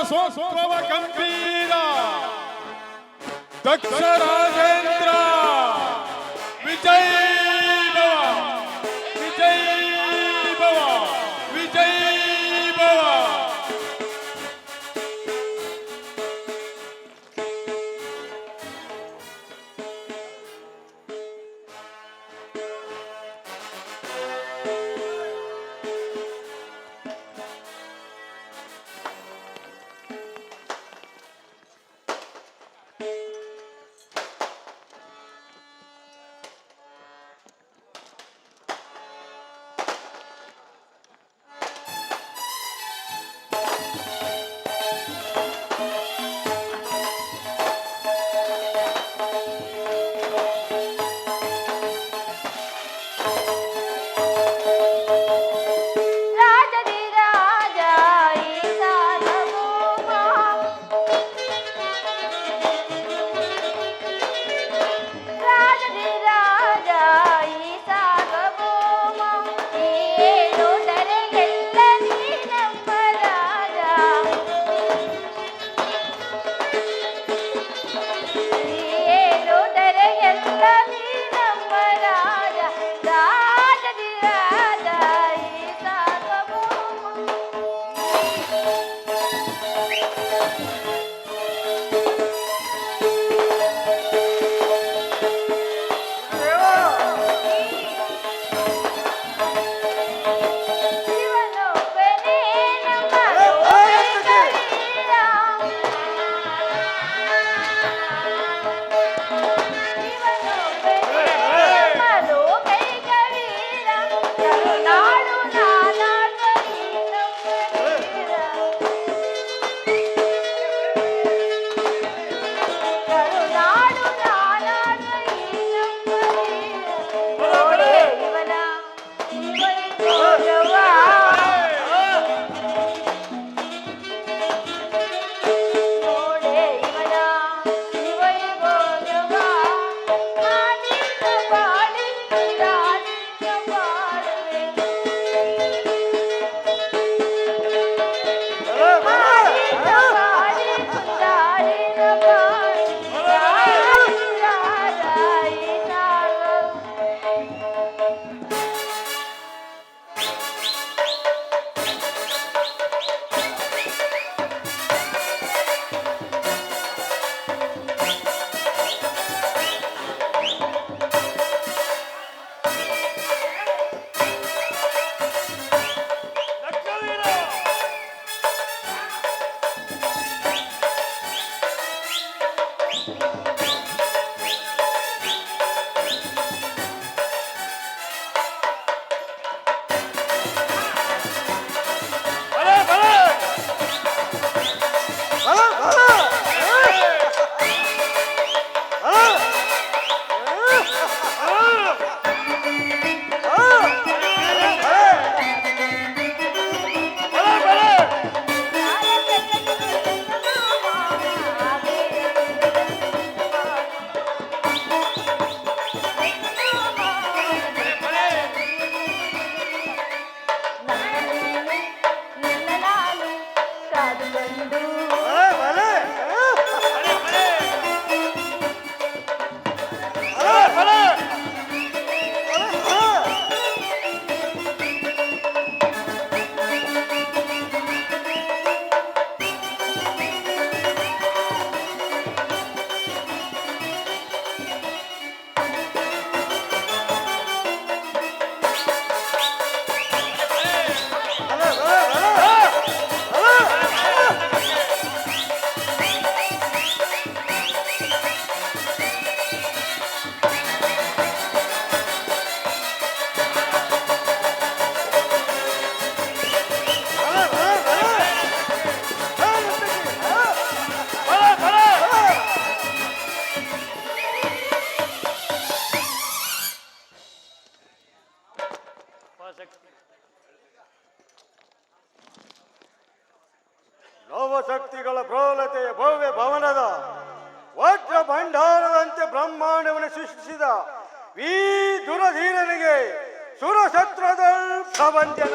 ಸೋತ್ವವ ಗಂಭೀರ ದಕ್ಷ ರಾಜೇಂದ್ರ ವಿಜಯ್ ಭವ ವಿಜಯ್ ಭವ ವಿಜಯ್ ಭವ. ನವಶಕ್ತಿಗಳ ಪ್ರಬಲತೆಯ ಭವ್ಯ ಭವನದ ವಜ್ರ ಭಂಡಾರದಂತೆ ಬ್ರಹ್ಮಾಂಡವನ್ನು ಸೃಷ್ಟಿಸಿದ ಈ ದುರಧೀರನಿಗೆ ಸುರಶತ್ರದ ಪ್ರಬಂಧನ.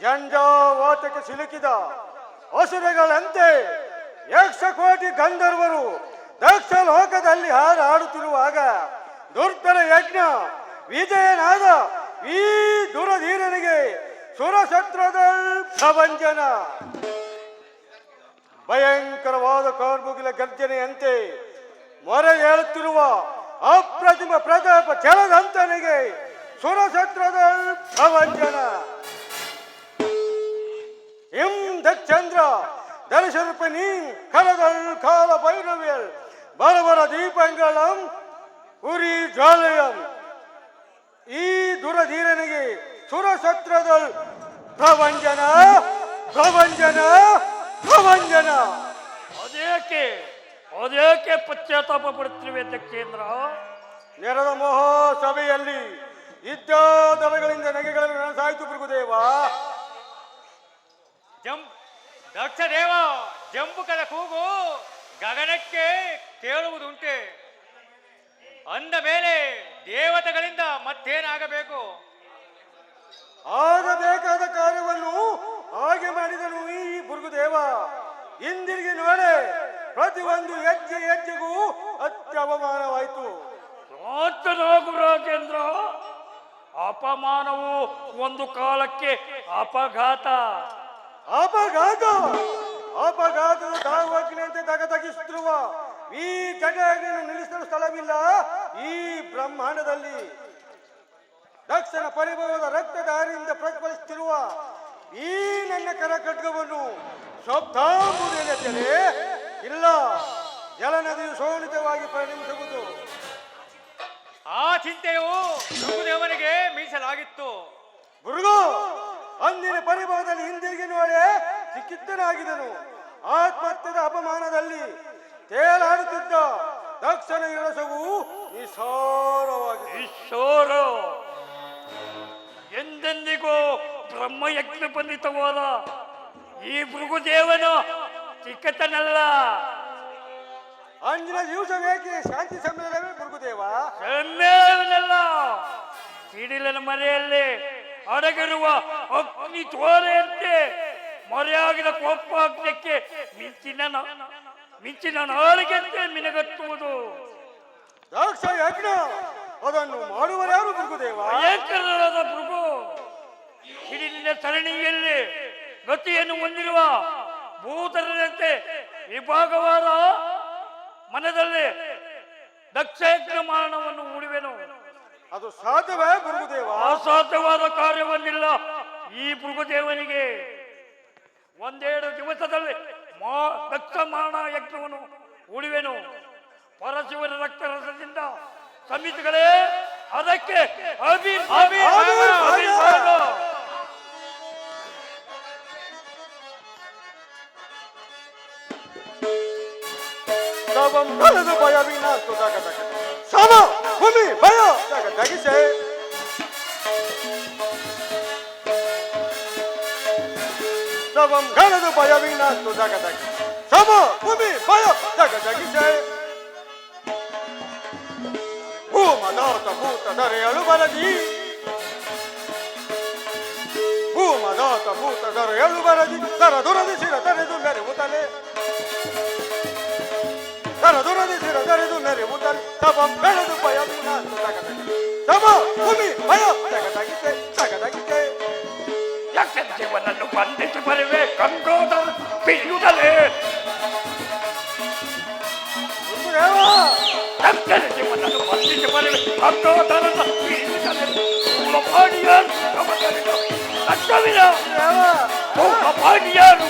ಜಂಜಾವಾತಕ್ಕೆ ಸಿಲುಕಿದ ಹಸುರೆಗಳಂತೆ ಯಕ್ಷ ಕೋಟಿ ಗಂಧರ್ವರು ದಕ್ಷ ಲೋಕದಲ್ಲಿ ಹಾರಾಡುತ್ತಿರುವಾಗ ದುರ್ಧರ ಯಜ್ಞ ವಿಜಯನಾದ ಈ ದುರಧೀರನಿಗೆ ಸುರಶತ್ರದ ಪ್ರಭಂಜನ. ಭಯಂಕರವಾದ ಕಾರ್ಮುಗಿಲ ಗರ್ಜನೆಯಂತೆ ಮೊರೆ ಹೇಳುತ್ತಿರುವ ಅಪ್ರತಿಮ ಪ್ರತಾಪ ಜಲದಂತನಿಗೆ ಸುರಶತ್ರದ ಪ್ರಭಂಜನ. ಎಂ ದಕ್ಷಂದ್ರ தரிசனப்பனி கரதல் கால பைரவியல் பரபர தீபங்களும் ಉರಿ ಜ್ವಾಲೆಯಂ ಈ ದುರಧೀರನಿಗೆ ಸುರಶತ್ರುದಲ್ ಪ್ರಭಂಜನ ಪ್ರಭಂಜನ ಪ್ರಭಂಜನ. ಅದೇಕೆ ಪಶ್ಚಾತ್ತಾಪ ಪಡುತ್ತಿರುವೆ ದಕ್ಷೇಂದ್ರ? ನೆರೆದ ಮಹಾಸಭೆಯಲ್ಲಿ ಇದ್ದಾದರಗಳಿಂದ ನಗೆಗಳನ್ನು ನನಸಾಯಿತು ಭೃಗುದೇವ. ದಕ್ಷ ದೇವ ಜಂಬುಕದ ಕೂಗು ಗಗನಕ್ಕೆ ಕೇಳುವುದುಂಟೆ. ಅಂದ ಮೇಲೆ ದೇವತೆಗಳಿಂದ ಮತ್ತೇನಾಗಬೇಕು? ಆಗಬೇಕಾದ ಕಾರ್ಯವನ್ನು ಹಾಗೆ ಮಾಡಿದನು ಈ ಭೃಗುದೇವ. ಹಿಂದಿರುಗಿ ನೋಡೆ ಪ್ರತಿಯೊಂದು ಹೆಜ್ಜೆ ಹೆಜ್ಜೆಗೂ ಅತ್ಯವಮಾನವಾಯಿತು. ರಾಜೇಂದ್ರ, ಅಪಮಾನವು ಒಂದು ಕಾಲಕ್ಕೆ ಅಪಘಾತ. ಅಪಘಾತ ಅಪಘಾತದ ದಾವಗ್ನಿಯಂತೆ ತಗತಗಿಸುತ್ತಿರುವ ಈ ಘಟನೆಯನ್ನು ನಿಲ್ಲಿಸಲು ಸ್ಥಳವಿಲ್ಲ ಈ ಬ್ರಹ್ಮಾಂಡದಲ್ಲಿ. ದಕ್ಷನ ಪರಿಭವದ ರಕ್ತಧಾರಿಯಿಂದ ಪ್ರಜ್ವಲಿಸುತ್ತಿರುವ ಈ ನನ್ನ ಕರ ಖಡ್ಗವನ್ನು ಶಬ್ದಾಂಬುದೇನೆಂದರೆ ಇಲ್ಲ, ಜಲನದಿಯು ಶೋಣಿತವಾಗಿ ಪರಿಣಮಿಸುವುದು. ಆ ಚಿಂತೆಯು ಭೃಗುದೇವನಿಗೆ ಮೀಸಲಾಗಿತ್ತು. ಭೃಗು ಅಂದಿನ ಪರಿಭವದಲ್ಲಿ ಹಿಂದಿರುಗಿ ನೋಡಿ ಚಿಕಿತ್ತನಾಗಿದನು. ಆತ್ಮಹತ್ಯದ ಅಪಮಾನದಲ್ಲಿ ತೇಲಾಡುತ್ತಿದ್ದ ದಕ್ಷನ ಇರಸವು ನಿಸಾರವಾಗಿದೆ. ಈಶ್ವರ, ಎಂದೆಂದಿಗೂ ಬ್ರಹ್ಮಯಜ್ಞ ಬಂಧಿತವಾದ ಈ ಭೃಗುದೇವನ ಚಿಕ್ಕತನಲ್ಲ. ಅಂದಿನ ದಿವಸವೇಕೆ ಶಾಂತಿ ಸಮ್ಮೇಳನವೇ ಭೃಗುದೇವ? ಸಮ್ಮೇಳನಲ್ಲ, ಸಿಡಿಲನ ಮರೆಯಲ್ಲಿ ಅಡಗಿರುವ ಅಗ್ನಿ ಜ್ವಾಲೆಯಂತೆ ಮರೆಯಾಗಿದ ಕೋಪಾಗ್ನಕ್ಕೆ ಮಿಂಚಿನ ನಾಲಿಗೆಂತೆ ಮಿನಗಟ್ಟುವುದು. ದಕ್ಷ ಯಜ್ಞ ಅದನ್ನು ಮಾಡುವರ್ಯಾರು ಭೃಗುದೇವ? ಭಯಂಕರವಾದ ಭೃಗು ಸಿಡಿಲಿನ ಸರಣಿಯಲ್ಲಿ ಗತಿಯನ್ನು ಹೊಂದಿರುವ ಭೂತರಂತೆ ವಿಭಾಗವಾದ ಮನದಲ್ಲಿ ದಕ್ಷ ಯಜ್ಞ ಮಾನವನ್ನು ಹೂಡುವೆನು. ಅದು ಸಾಧ್ಯವೇ ಭೃಗುದೇವ? ಅಸಾಧ್ಯವಾದ ಕಾರ್ಯವನ್ನಿಲ್ಲ ಈ ಭೃಗುದೇವನಿಗೆ. ಒಂದೆರಡು ದಿವಸದಲ್ಲಿ ದಕ್ಷ ಮಾರಣ ಯಜ್ಞವನ್ನು ಹೂಡುವೆನು. ಪರಶಿವನ ರಕ್ತರಸದಿಂದ ಸಮಿತಿಗಳೇ ಅದಕ್ಕೆ ಭಯ ವಿನಾಸ್ತು ಸಮ ಭೂಮಿ ಭಯ ತಗಿಸೆ ಸವಂ ಘನದ ಭಯ ವಿನಾಸ್ತು ಸಮ ಭೂಮಿ ಭಯ ತಗಿಸೆ ಭೂಮದಾತ ಭೂತ ಧರೆಯಳು ಬರದಿ ಭೂಮದಾತ ಭೂತ ಧರೆಯಳು ಬರದಿ ತರ ದುರದಿ ಶಿರ ತರೆದು ಮೆರೆವುತ್ತಲೆ ದುರದಿಸಿರ ದರೆದು ಮೆರೆವುತ್ತಲೆ ಸಭಂ ಬೆಳೆದು ಭಯ ವಿನಾಸ್ತು ಸಮ ಭೂಮಿ ಭಯ ತಗದಗಿಸೆ ಜೀವನನ್ನು ಬಂಧಿಸಿ ಬರುವೆ ಕಂಗೋದ ಬಿಡುತ್ತಲೇ ಜೀವನನ್ನು ಬಂಧಿಸಿ ಬರುವೆ ಕಂಗೋದರನ್ನು ಬಿಡುತ್ತಲೇ ಪಾಡಿಯಾರು ಅಷ್ಟವಿರ ಪಾಡಿಯಾರು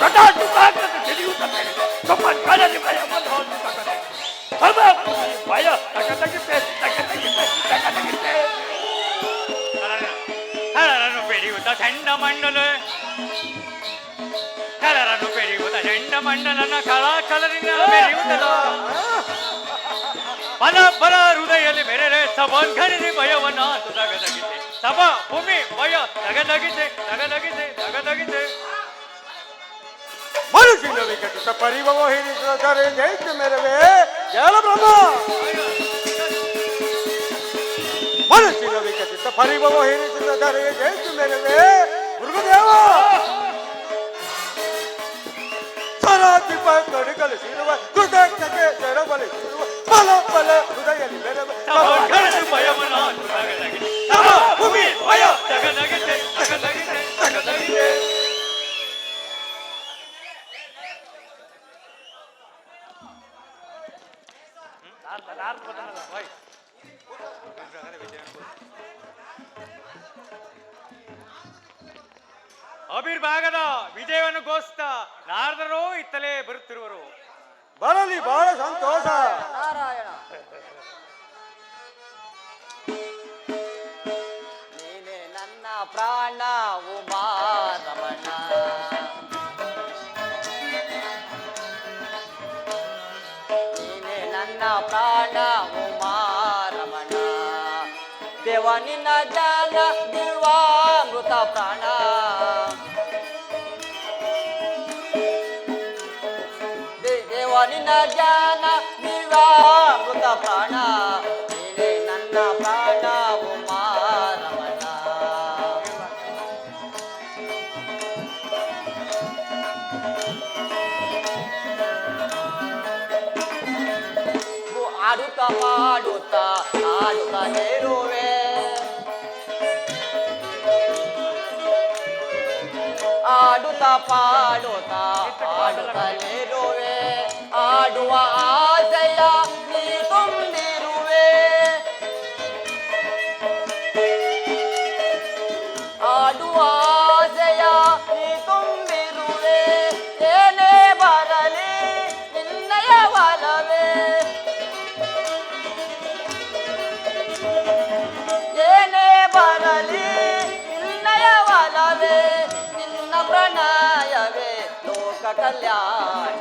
ಕಟಾಟು ಕಾಕದ ತಿಳಿಯುತ್ತದೆ ಕಣಿ ಭಯವನ್ನು ಹೊಂದುತ್ತದೆ ಸಮ ಭಯ ತಗದಗಿಸೆ ಕಲರನ್ನು ಬೆರೆಯುತ್ತ ಚಂಡಮಂಡಲ ಕಲರನ್ನು ಬೆರೆಯುತ್ತ ಚಂಡಮಂಡಲನ ಕಲಾಕಲರಿನ ಬೆರೆಯುತ್ತದ ಬಲ ಹೃದಯದಲ್ಲಿ ಮೆರೆರೆ ಸಭಂಗನಿಸಿ ಭಯವನ್ನ ತಗದಗಿಸೆ ಸಭ ಭೂಮಿ ಭಯ ತಗದಗಿಸೆ ಮನುಷ್ಯನ ವಿಕಟಿತ ಪರಿಭವ ಹಿಡಿದರೆ ಜೈತ ಮೆರವೇ ಜಲ ಬ್ರಹ್ಮ ಮನಸ್ಸಿನ ವಿಕಟಿತ ಪರಿಭವ ಹಿಡಿದರೆ ಜೈತ ಮೆರವೇ ಗುರುದೇವ ಸರಾತಿಪ ಕಡಿಗಳಿಸಿರುವ ಕೃತಜ್ಞತೆ ತೆರಬಲಿಸಿರುವ ಫಲ ಫಲ ಹೃದಯದಲ್ಲಿ ಬೆರೆವ ತಪಂಖನದಿ ಭಯವನ ತಗದಗಿದೆ. ತಪ ಭೂಮಿ ಭಯ ತಗದಗಿದೆ, ತಗದಗಿದೆ, ತಗದಗಿದೆ. ಅಭಿರ್ಭಾಗದ ವಿಜಯವನ್ನು ಘೋಷಿಸ್ತಾ ನಾರದರು ಇತ್ತಲೇ ಬರುತ್ತಿರುವರು. ಬರಲಿ ಬಹಳ ಸಂತೋಷ. ನಾರಾಯಣ ನೀನೆ ನನ್ನ ಪ್ರಾಣ ಉಮಾ ರಮಣ ನೀನೆ ನನ್ನ ಪ್ರಾಣ ಉಮಾ ರಮಣ ದೇವ ನಿನ್ನ ಜಾಲ ದಿವ್ಯಾಮೃತ ಪ್ರಾಣ ದೇವ ನಿನ್ನ ಜ್ಞಾನ ದಿವ್ಯಾಮೃತ ಪ್ರಾಣ ನೀನೆ ನನ್ನ ಪ್ರಾಣ ಉಮಾ ರಮಣ ಆಡುತ್ತಾ ಪಾಡುತ್ತಾ ಆಡುತ್ತಾ ಹೇರುವೆ ಆಡುತ್ತಾ ಪಾಡುತ್ತಾ ಆಡುತ್ತಲಿರುವೆ ಆಡುವ ಆಸೆಯ ನೀ ತುಂಬಿರುವೆ ಆಡುವ ಆಸೆಯ ನೀ ತುಂಬಿರುವೆ ಏನೇ ಬರಲಿ ನಿನ್ನಯ ಬಲವೇ ಏನೇ ಬರಲಿ ನಿನ್ನಯ ಬಲವೇ ನಿನ್ನ ಪ್ರಣಯವೇ ಲೋಕ ಕಲ್ಯಾಣ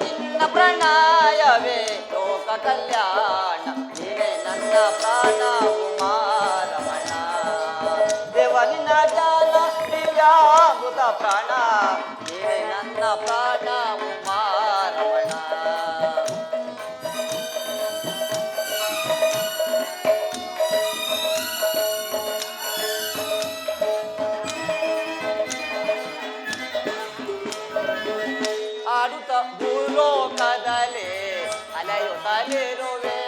ನಿನ್ನ ಪ್ರಣಯವೇ ಲೋಕ ಕಲ್ಯಾಣ ನೀನೇ ನನ್ನ ಪ್ರಾಣ ಉಮಾ ರಮಣ ದೇವ ನಿನ್ನ ಜಾಲ ದಿವ್ಯಾಮೃತ ಪ್ರಾಣ ನೀನೇ ನನ್ನ ಪ್ರಾಣ ಉಮಾ ರಮಣ ಆಡುತ್ತ ಭೂಲೋಕದಲ್ಲಿ ಅಲೆಯುತ್ತಲಿರುವೆ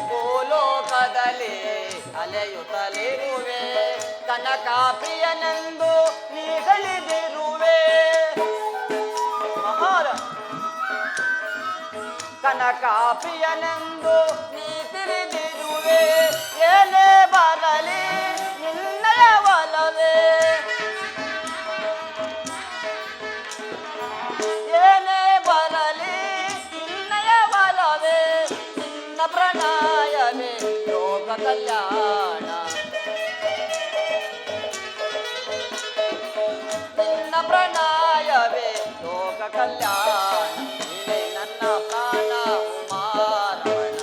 ಭೂಲೋಕದಲ್ಲಿ ಅಲೆಯುತ್ತಲಿರುವೆ ಕನಕಾಪ್ರಿಯನೆಂದು ನೀ ತಿಳಿದಿರುವೆ ಮಹಾರ ಕನಕಾಪ್ರಿಯನೆಂದು ನೀ ತಿಳಿದಿರುವೆ ಏನೇ ಬರಲಿ ನಿನ್ನಯ ಬಲವೇ ಏನೇ ಬರಲಿ ನಿನ್ನಯ ಬಲವೇ ನಿನ್ನ ಪ್ರಣಯವೇ ಲೋಕ ಕಲ್ಯಾಣ ನಿನ್ನ ಪ್ರಣಯವೇ ಲೋಕ ಕಲ್ಯಾಣ ನೀನೇ ನನ್ನ ಪ್ರಾಣ ಉಮಾ ರಮಣ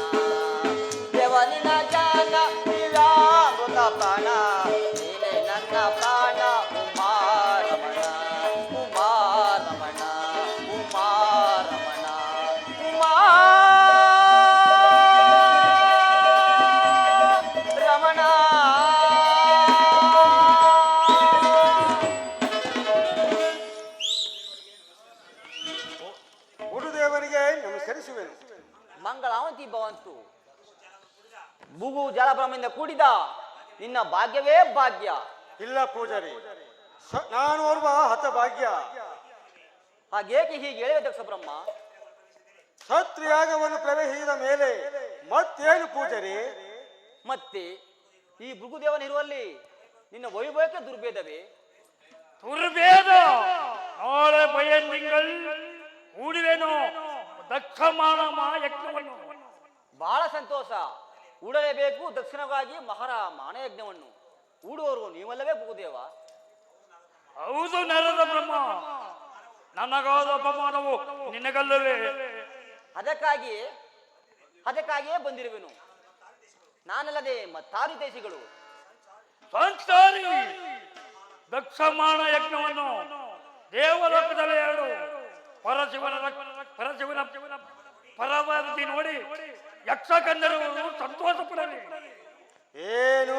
ದೇವ ನಿನ್ನ ಜಾನ ದಿವ್ಯಾಮೃತ ಪ್ರಾಣ ನೀನೇ ನನ್ನ ಪ್ರಾಣ ಉಮಾ ರಮಣ ಉಮಾ ರಮಣ ಉಮಾ ರಮಣ ಉಮಾ ರಮಣ ಗುರುದೇವನಿಗೆ ನಮಸ್ಕರಿಸುವೆನು. ಮಂಗಳಾವತಿ ಭವಂತು ಭೂಗು ಜಲಭ್ರಮೆಯಿಂದ ಕೂಡಿದ ನಿನ್ನ ಭಾಗ್ಯವೇ ಭಾಗ್ಯ ಇಲ್ಲ ಪೂಜಾರಿ, ನಾನು ಓರ್ವ ಹತಭಾಗ್ಯ. ಹಾಗೇಕೆ ಹೀಗೆ ಹೇಳಿವೆ ದಕ್ಷ ಬ್ರಹ್ಮ? ಸತ್ರಿಯಾಗವನ್ನು ಪ್ರವೇಶಿಸಿದ ಮೇಲೆ ಮತ್ತೇನು ಪೂಜಾರಿ? ಮತ್ತೆ ಈ ಭೃಗುದೇವನಿರುವಲ್ಲಿ ನಿನ್ನ ವೈಭವಕ್ಕೆ ದುರ್ಭೇದವೇ? ದುರ್ಭೇದ ನಾಳೆ ಬಯಂದಿಂಗಳ್ ಹೂಡುವೆನು ದಕ್ಷಮಾಣ ಯಜ್ಞವನ್ನು. ಬಹಳ ಸಂತೋಷ. ಹೂಡಲೇಬೇಕು ದಕ್ಷಿಣವಾಗಿ ಮಾನಯಜ್ಞವನ್ನು. ಹೂಡುವವರು ನೀವಲ್ಲವೇ ಭೃಗುದೇವ? ಹೌದು ನರದ ಬ್ರಹ್ಮ, ನನಗಾದ ಅಪಮಾನವು ನಿನಗಲ್ಲವೇ? ಅದಕ್ಕಾಗಿಯೇ ಬಂದಿರುವೆನು. ನಾನಲ್ಲದೆ ಮತ್ತಾರು ದೇಶಿಗಳು. ಸಂಚಾರಿ ದಕ್ಷಮಾಣ ಯಜ್ಞವನ್ನು ದೇವಲೋಕದಲ್ಲಿ ಹೇಳು. ಪರಶಿವನ ಪರಮಾವಧಿ ನೋಡಿ ಯಕ್ಷಗಂಧರ್ವರು ಸಂತೋಷ ಪಡಲಿ. ಏನು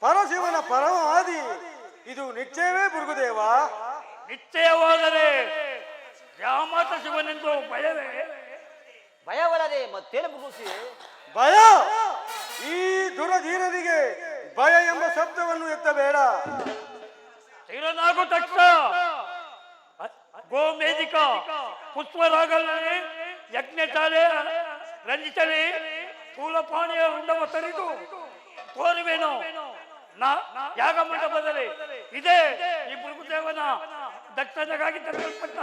ಪರಶಿವನ ಪರಮಾದಿ ಇದು ನಿಶ್ಚಯವೇ ಭೃಗುದೇವ? ನಿಶ್ಚಯವಾದರೆ ಜಾಮಾತ ಶಿವನೆಂದು ಭಯವೇ? ಭಯವಲ್ಲದೆ ಮತ್ತೇನು ಭೃಗುಸಿ? ಭಯ? ಈ ದುರಧೀರರಿಗೆ ಭಯ ಎಂಬ ಶಬ್ದವನ್ನು ಎತ್ತಬೇಡ. ಸ್ಥಿರನಾಗು ತಕ್ಷ ಗೋಮೇಧಿಕ ಪುಷ್ಪರಾಗಲೇ ಯಜ್ಞಶಾಲೆ ರಂಜಿಸಲಿ ಸ್ಥೂಲಪಾಣಿಯ ರುಂಡವ ತರಿದು ತೋರುವೇನು ನಾ ಯಾಗ ಮಂಟಪದಲ್ಲಿ ಇದೇ ಈ ಭೃಗುದೇವನ ದಕ್ಷತೆಗಾಗಿ ತರಲ್ಪಟ್ಟ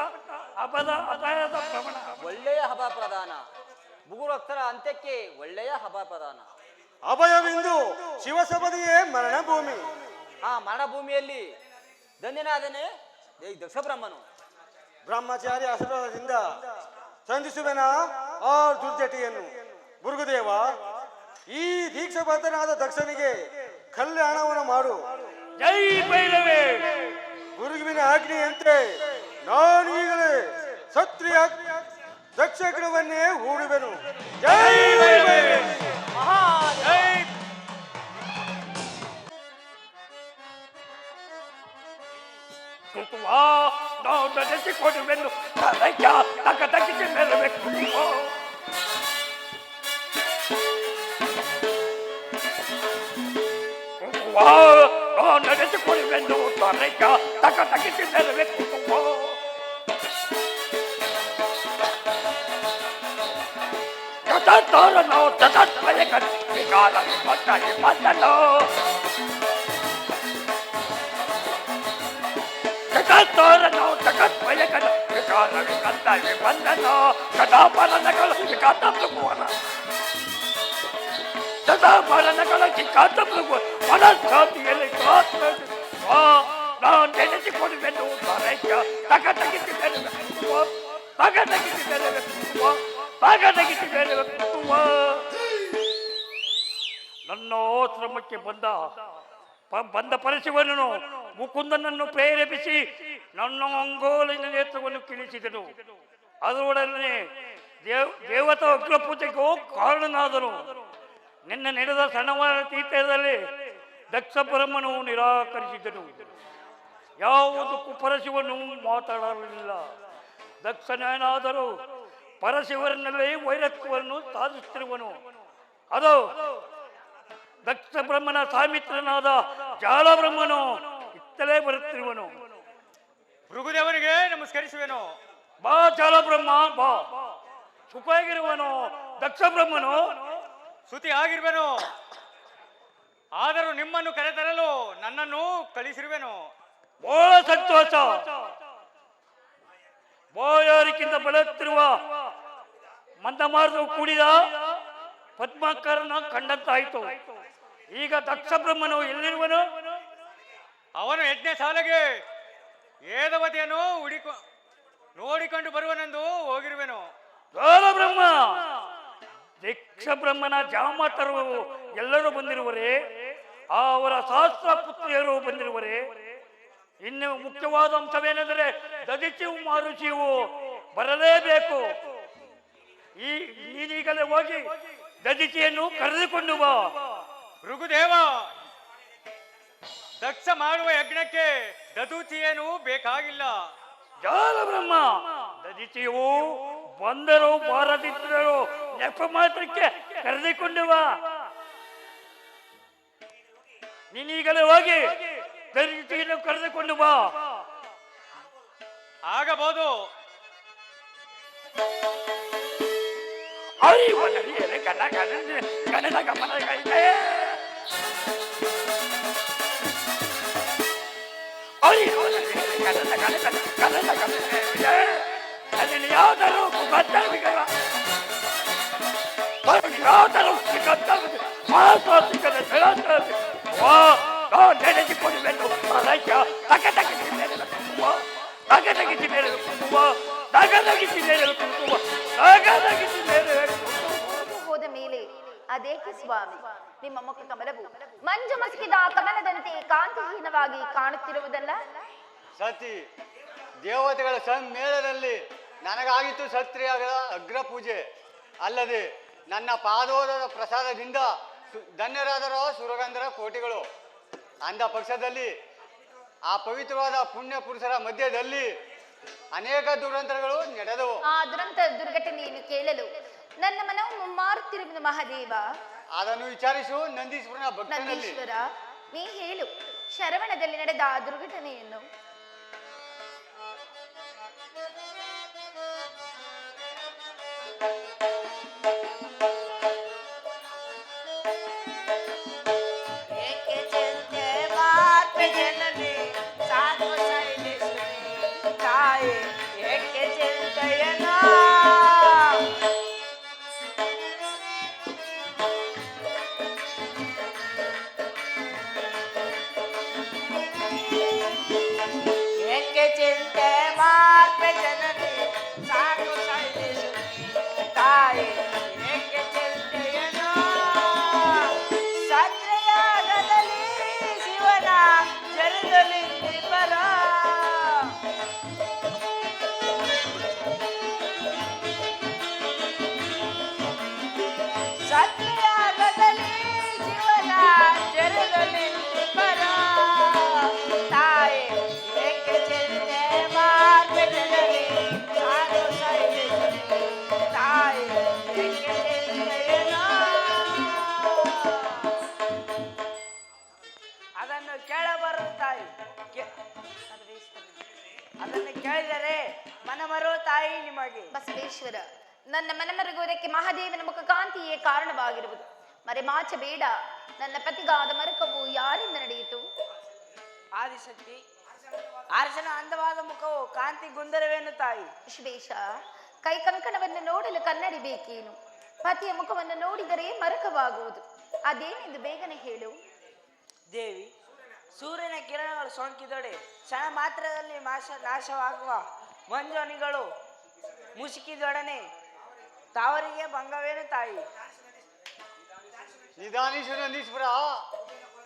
ಅಪಾಯದ ಪ್ರಮಾಣ. ಒಳ್ಳೆಯ ಹಬ್ಬ ಪ್ರಧಾನ. ಭೃಗುರಕ್ತರ ಅಂತ್ಯಕ್ಕೆ ಒಳ್ಳೆಯ ಹಬ್ಬ ಪ್ರಧಾನ. ಅಭಯವಿಂದು ಶಿವಸಬದಿಯೇ ಮರಣಭೂಮಿ. ಆ ಮರಣಭೂಮಿಯಲ್ಲಿ ಧನ್ಯನಾದನೆ ದಕ್ಷ ಬ್ರಹ್ಮನು. ಬ್ರಹ್ಮಚಾರಿ ಆಶೀರ್ವಾದದಿಂದ ಸಂಧಿಸುವೆನ ಆ ದುರ್ಜಟಿಯನ್ನು. ಭೃಗುದೇವ, ಈ ದೀಕ್ಷಾಬದ್ಧನಾದ ದಕ್ಷನಿಗೆ ಕಲ್ಯಾಣವನ್ನು ಮಾಡು. ಜೈ ಭೈರವೇ. ಗುರುವಿನ ಆಜ್ಞೆಯಂತೆ ನಾನು ಈಗಲೇ ಕ್ಷತ್ರಿಯ ದಕ್ಷಗ್ರಹವನ್ನೇ ಹೂಡುವೆನು. ಜೈ ಭೈರವೇ. ಕೊಡುವೆನು ತಕ್ಕ ತಗ್ಗಿಸಿ ಮೇಲಬೇಕು. ನಡೆಸಿಕೊಡುವೆಂದು ತಕ್ಕ ತಗ್ಗಿಸಿ ಮೇಲಬೇಕು. ತೋರನು ತತ್ವಯ ಕಾಲ ಬಂದನು ತೋರನು ತತ್ವಯ ಕಾಲ ಬಂದನು ಕಥಾಪರಣಗಳು ಕಾತಮೃಗುವನ ಕಥಾಪರಣಗಳ ಕಾತಮೃಗು ಮನಸ್ಸಾತಿಯಲ್ಲಿ ನಾನು ನೆನೆಸಿಕೊಡುವೆನು. ತಗ ತಗಿಸಿ ತಗ ತಗಿಸಿ ನನ್ನೋಶ್ರಮಕ್ಕೆ ಬಂದ ಪರಶಿವನು ಮುಕುಂದನನ್ನು ಪ್ರೇರೇಪಿಸಿ ನನ್ನ ಅಂಗೋಲಿನ ನೇತ್ರವನ್ನು ಕಿಳಿಸಿದನು. ಅದರೊಡನೆ ದೇವತಾ ಅಗ್ರ ಪೂಜೆಗೂ ಕಾರಣನಾದನು. ನಿನ್ನ ನಡೆದ ಸಣ್ಣವರ ತೀರ್ಥದಲ್ಲಿ ದಕ್ಷ ಬ್ರಹ್ಮನು ನಿರಾಕರಿಸಿದನು. ಯಾವುದಕ್ಕೂ ಪರಶಿವನು ಮಾತಾಡಲಿಲ್ಲ. ದಕ್ಷನೇನಾದರೂ ಪರಶಿವರನಲ್ಲಿ ವೈರತ್ವವನ್ನು ಸಾಧಿಸುತ್ತಿರುವನು. ಅದು ದಕ್ಷ ಬ್ರಹ್ಮನ ಸಾಮಿತ್ರನಾದ ಜಾಲ ಬ್ರಹ್ಮನು ಇತ್ತಲೇ ಬರುತ್ತಿರುವನು. ಭೃಗುದೇವನಿಗೆ ನಮಸ್ಕರಿಸುವೆನು. ಬಾ ಜಾಲ ಬ್ರಹ್ಮ ಬಾ. ಸುಖವಾಗಿರುವನು ದಕ್ಷ ಬ್ರಹ್ಮನು. ಸ್ತುತಿ ಆಗಿರುವೆನು. ಆದರೂ ನಿಮ್ಮನ್ನು ಕರೆತರಲು ನನ್ನನ್ನು ಕಳಿಸಿರುವೆನು. ಬಹಳ ಸಂತೋಷ. ಬೋಯಾರಿಕಿಂದ ಬಳಲುತ್ತಿರುವ ಮಂದಮಾರ್ಗವು ಕೂಡಿದ ಪದ್ಮಾಕರನ ಕಂಡಂತಾಯಿತು. ಈಗ ದಕ್ಷ ಬ್ರಹ್ಮನು ಎಲ್ಲಿರುವನು? ಅವನು ಯಜ್ಞಶಾಲೆಗೆ ವೇದವತಿಯನ್ನು ನೋಡಿಕೊಂಡು ಬರುವನೆಂದು ಹೋಗಿರುವೆನು. ಬ್ರಹ್ಮ ದಕ್ಷ ಬ್ರಹ್ಮನ ಜಾಮಾತರು ಎಲ್ಲರೂ ಬಂದಿರುವರೇ? ಅವರ ಸಹಸ್ರ ಪುತ್ರಿಯರು ಬಂದಿರುವರೇ? ಇನ್ನು ಮುಖ್ಯವಾದ ಅಂಶವೇನೆಂದರೆ ದದಿಚಿಯು ಮಾರುಚಿಯು ಬರಲೇಬೇಕು. ನೀನೀಗಲೇ ಹೋಗಿ ದದಿಚಿಯನ್ನು ಕರೆದುಕೊಂಡು ಬಾ. ಭೃಗುದೇವ, ದಕ್ಷ ಮಾಡುವ ಯಜ್ಞಕ್ಕೆ ದದೂಚಿಯೇನು ಬೇಕಾಗಿಲ್ಲ. ಜಾಲ ಬ್ರಹ್ಮ, ದದಿಚಿಯು ಬಂದರು ಬಾರದಿದ್ದರು ನೆಪ ಮಾತ್ರಕ್ಕೆ ಕರೆದುಕೊಂಡು ಬಾ. ನೀನೀಗಲೇ ಹೋಗಿ ದದಿಚಿಯನ್ನು ಕರೆದುಕೊಂಡು ಬಾ. ಆಗಬಹುದು. ಅರಿವನರಿಯಲೆ ಗಣನ ಗಮನ ಕೈತೆ ಅದನ್ನು ಯಾವ್ದಾರು ಗೊತ್ತಾಗಬೇಕಲ್ಲ. ಯಾವ್ದಾರು ನೆನೆಸಿಕೊಡಬೇಕು. ತಗದಗಿಸಿ ಮೇಲೆ ಹೋದ ಮೇಲೆ ಅದೇಕೆ ಸ್ವಾಮಿ ನಿಮ್ಮ ಮುಖ ಕಮಲವು ಮಂಜು ಮಸುಕಿದ ಕಮಲದಂತೆ ಕಾಂತಿಹೀನವಾಗಿ ಕಾಣುತ್ತಿರುವುದಲ್ಲ? ಸತಿ, ದೇವತೆಗಳ ಸಮ್ಮೇಳನದಲ್ಲಿ ನನಗಾಗಿತ್ತು ಕ್ಷತ್ರಿಯರ ಅಗ್ರ ಪೂಜೆ. ಅಲ್ಲದೆ ನನ್ನ ಪಾದೋದರ ಪ್ರಸಾದದಿಂದ ಧನ್ಯರಾದರ ಸುರಗಂಧರ ಕೋಟಿಗಳು. ಅಂದ ಪಕ್ಷದಲ್ಲಿ ಆ ಪವಿತ್ರವಾದ ಪುಣ್ಯ ಪುರುಷರ ಮಧ್ಯದಲ್ಲಿ ಅನೇಕ ದುರಂತಗಳು ನಡೆದವು. ಆ ದುರಂತ ದುರ್ಘಟನೆಯನ್ನು ಕೇಳಲು ನನ್ನ ಮನವು ಮುಮ್ಮಾರುತ್ತಿರುವುದು ಮಹಾದೇವ. ಅದನ್ನು ವಿಚಾರಿಸು ನಂದೀಶ್ವರನ ಭಕ್ತನಲ್ಲಿ. ನಂದೀಶ್ವರ, ನೀ ಹೇಳು, ಶರವಣದಲ್ಲಿ ನಡೆದ ಆ ದುರ್ಘಟನೆಯನ್ನು. ಏಕೆ ಚಿಂತೆ ಮಾತೆ ಜನನಿ ಸಾಧು ಶೈಲೇಶ್ವರಿ ತಾಯಿ ಏಕೆ ಚಿಂತೆಯನ್ನ ಏಕೆ ಚಿಂತೆ ಮಾತೆ ಜನನಿ ಸಾಧು ಶೈಲೇಶ್ವರಿ ತಾಯಿ ಏಕೆ ಚಿಂತೆಯನ್ನ ಸತ್ರೆಯಾಗದಲ್ಲಿ ಶಿವನ ಜರದಲ್ಲಿ ಬರ ಸತ್ರೆಯಾಗದಲ್ಲಿ ಶಿವನ ಜರದಲ್ಲಿ ಬರ ತಾಯಿ ಏಕೆ ಚಿಂತೆ ಮಾಡ್ಬೇಕಲ್ಲಿ ಸಾಧು ಶೈಲೇಶ್ವರಿ ತಾಯಿ ಏಕೆ ಚಿಂತೆಯೇನೋ ಅದನ್ನು ಕೇಳಬರುತ್ತಾಯಿ ಅದನ್ನು ಕೇಳಿದರೆ ಮನಮರೋ ತಾಯಿ ನಿಮಗೆ ಬಸವೇಶ್ವರ, ನನ್ನ ಮನಮರುಗುವುದಕ್ಕೆ ಮಹಾದೇವನ ಮುಖ ಕಾಂತಿಯೇ ಕಾರಣವಾಗಿರುವುದು. ಮರೆಮಾಚಬೇಡ, ನನ್ನ ಪತಿಗಾದ ಮರುಕವು ಯಾರಿಂದ ನಡೆಯಿತು? ಆದಿಶಕ್ತಿ ಅರ್ಜುನ ಅಂದವಾದ ಮುಖವು ಕಾಂತಿ ಗುಂದರವೇನು ತಾಯಿ? ಶಿವೇಶ, ಕೈ ಕಂಕಣವನ್ನು ನೋಡಲು ಕನ್ನಡಿ ಬೇಕೇನು? ಪತಿಯ ಮುಖವನ್ನು ನೋಡಿದರೆ ಮರಕವಾಗುವುದು. ಅದೇನೆಂದು ಬೇಗನೆ ಹೇಳು. ದೇವಿ, ಸೂರ್ಯನ ಕಿರಣಗಳು ಸೋಂಕಿದೊಡೆ ಕ್ಷಣ ಮಾತ್ರದಲ್ಲಿ ನಾಶವಾಗುವ ಮಂಜೋನಿಗಳು ಮುಸುಕಿದೊಡನೆ ತಾವರಿಗೆ ಭಂಗವೇನು ತಾಯಿ? ನಿಧಾನಿಸು ನಂದೀಶ್ವರ.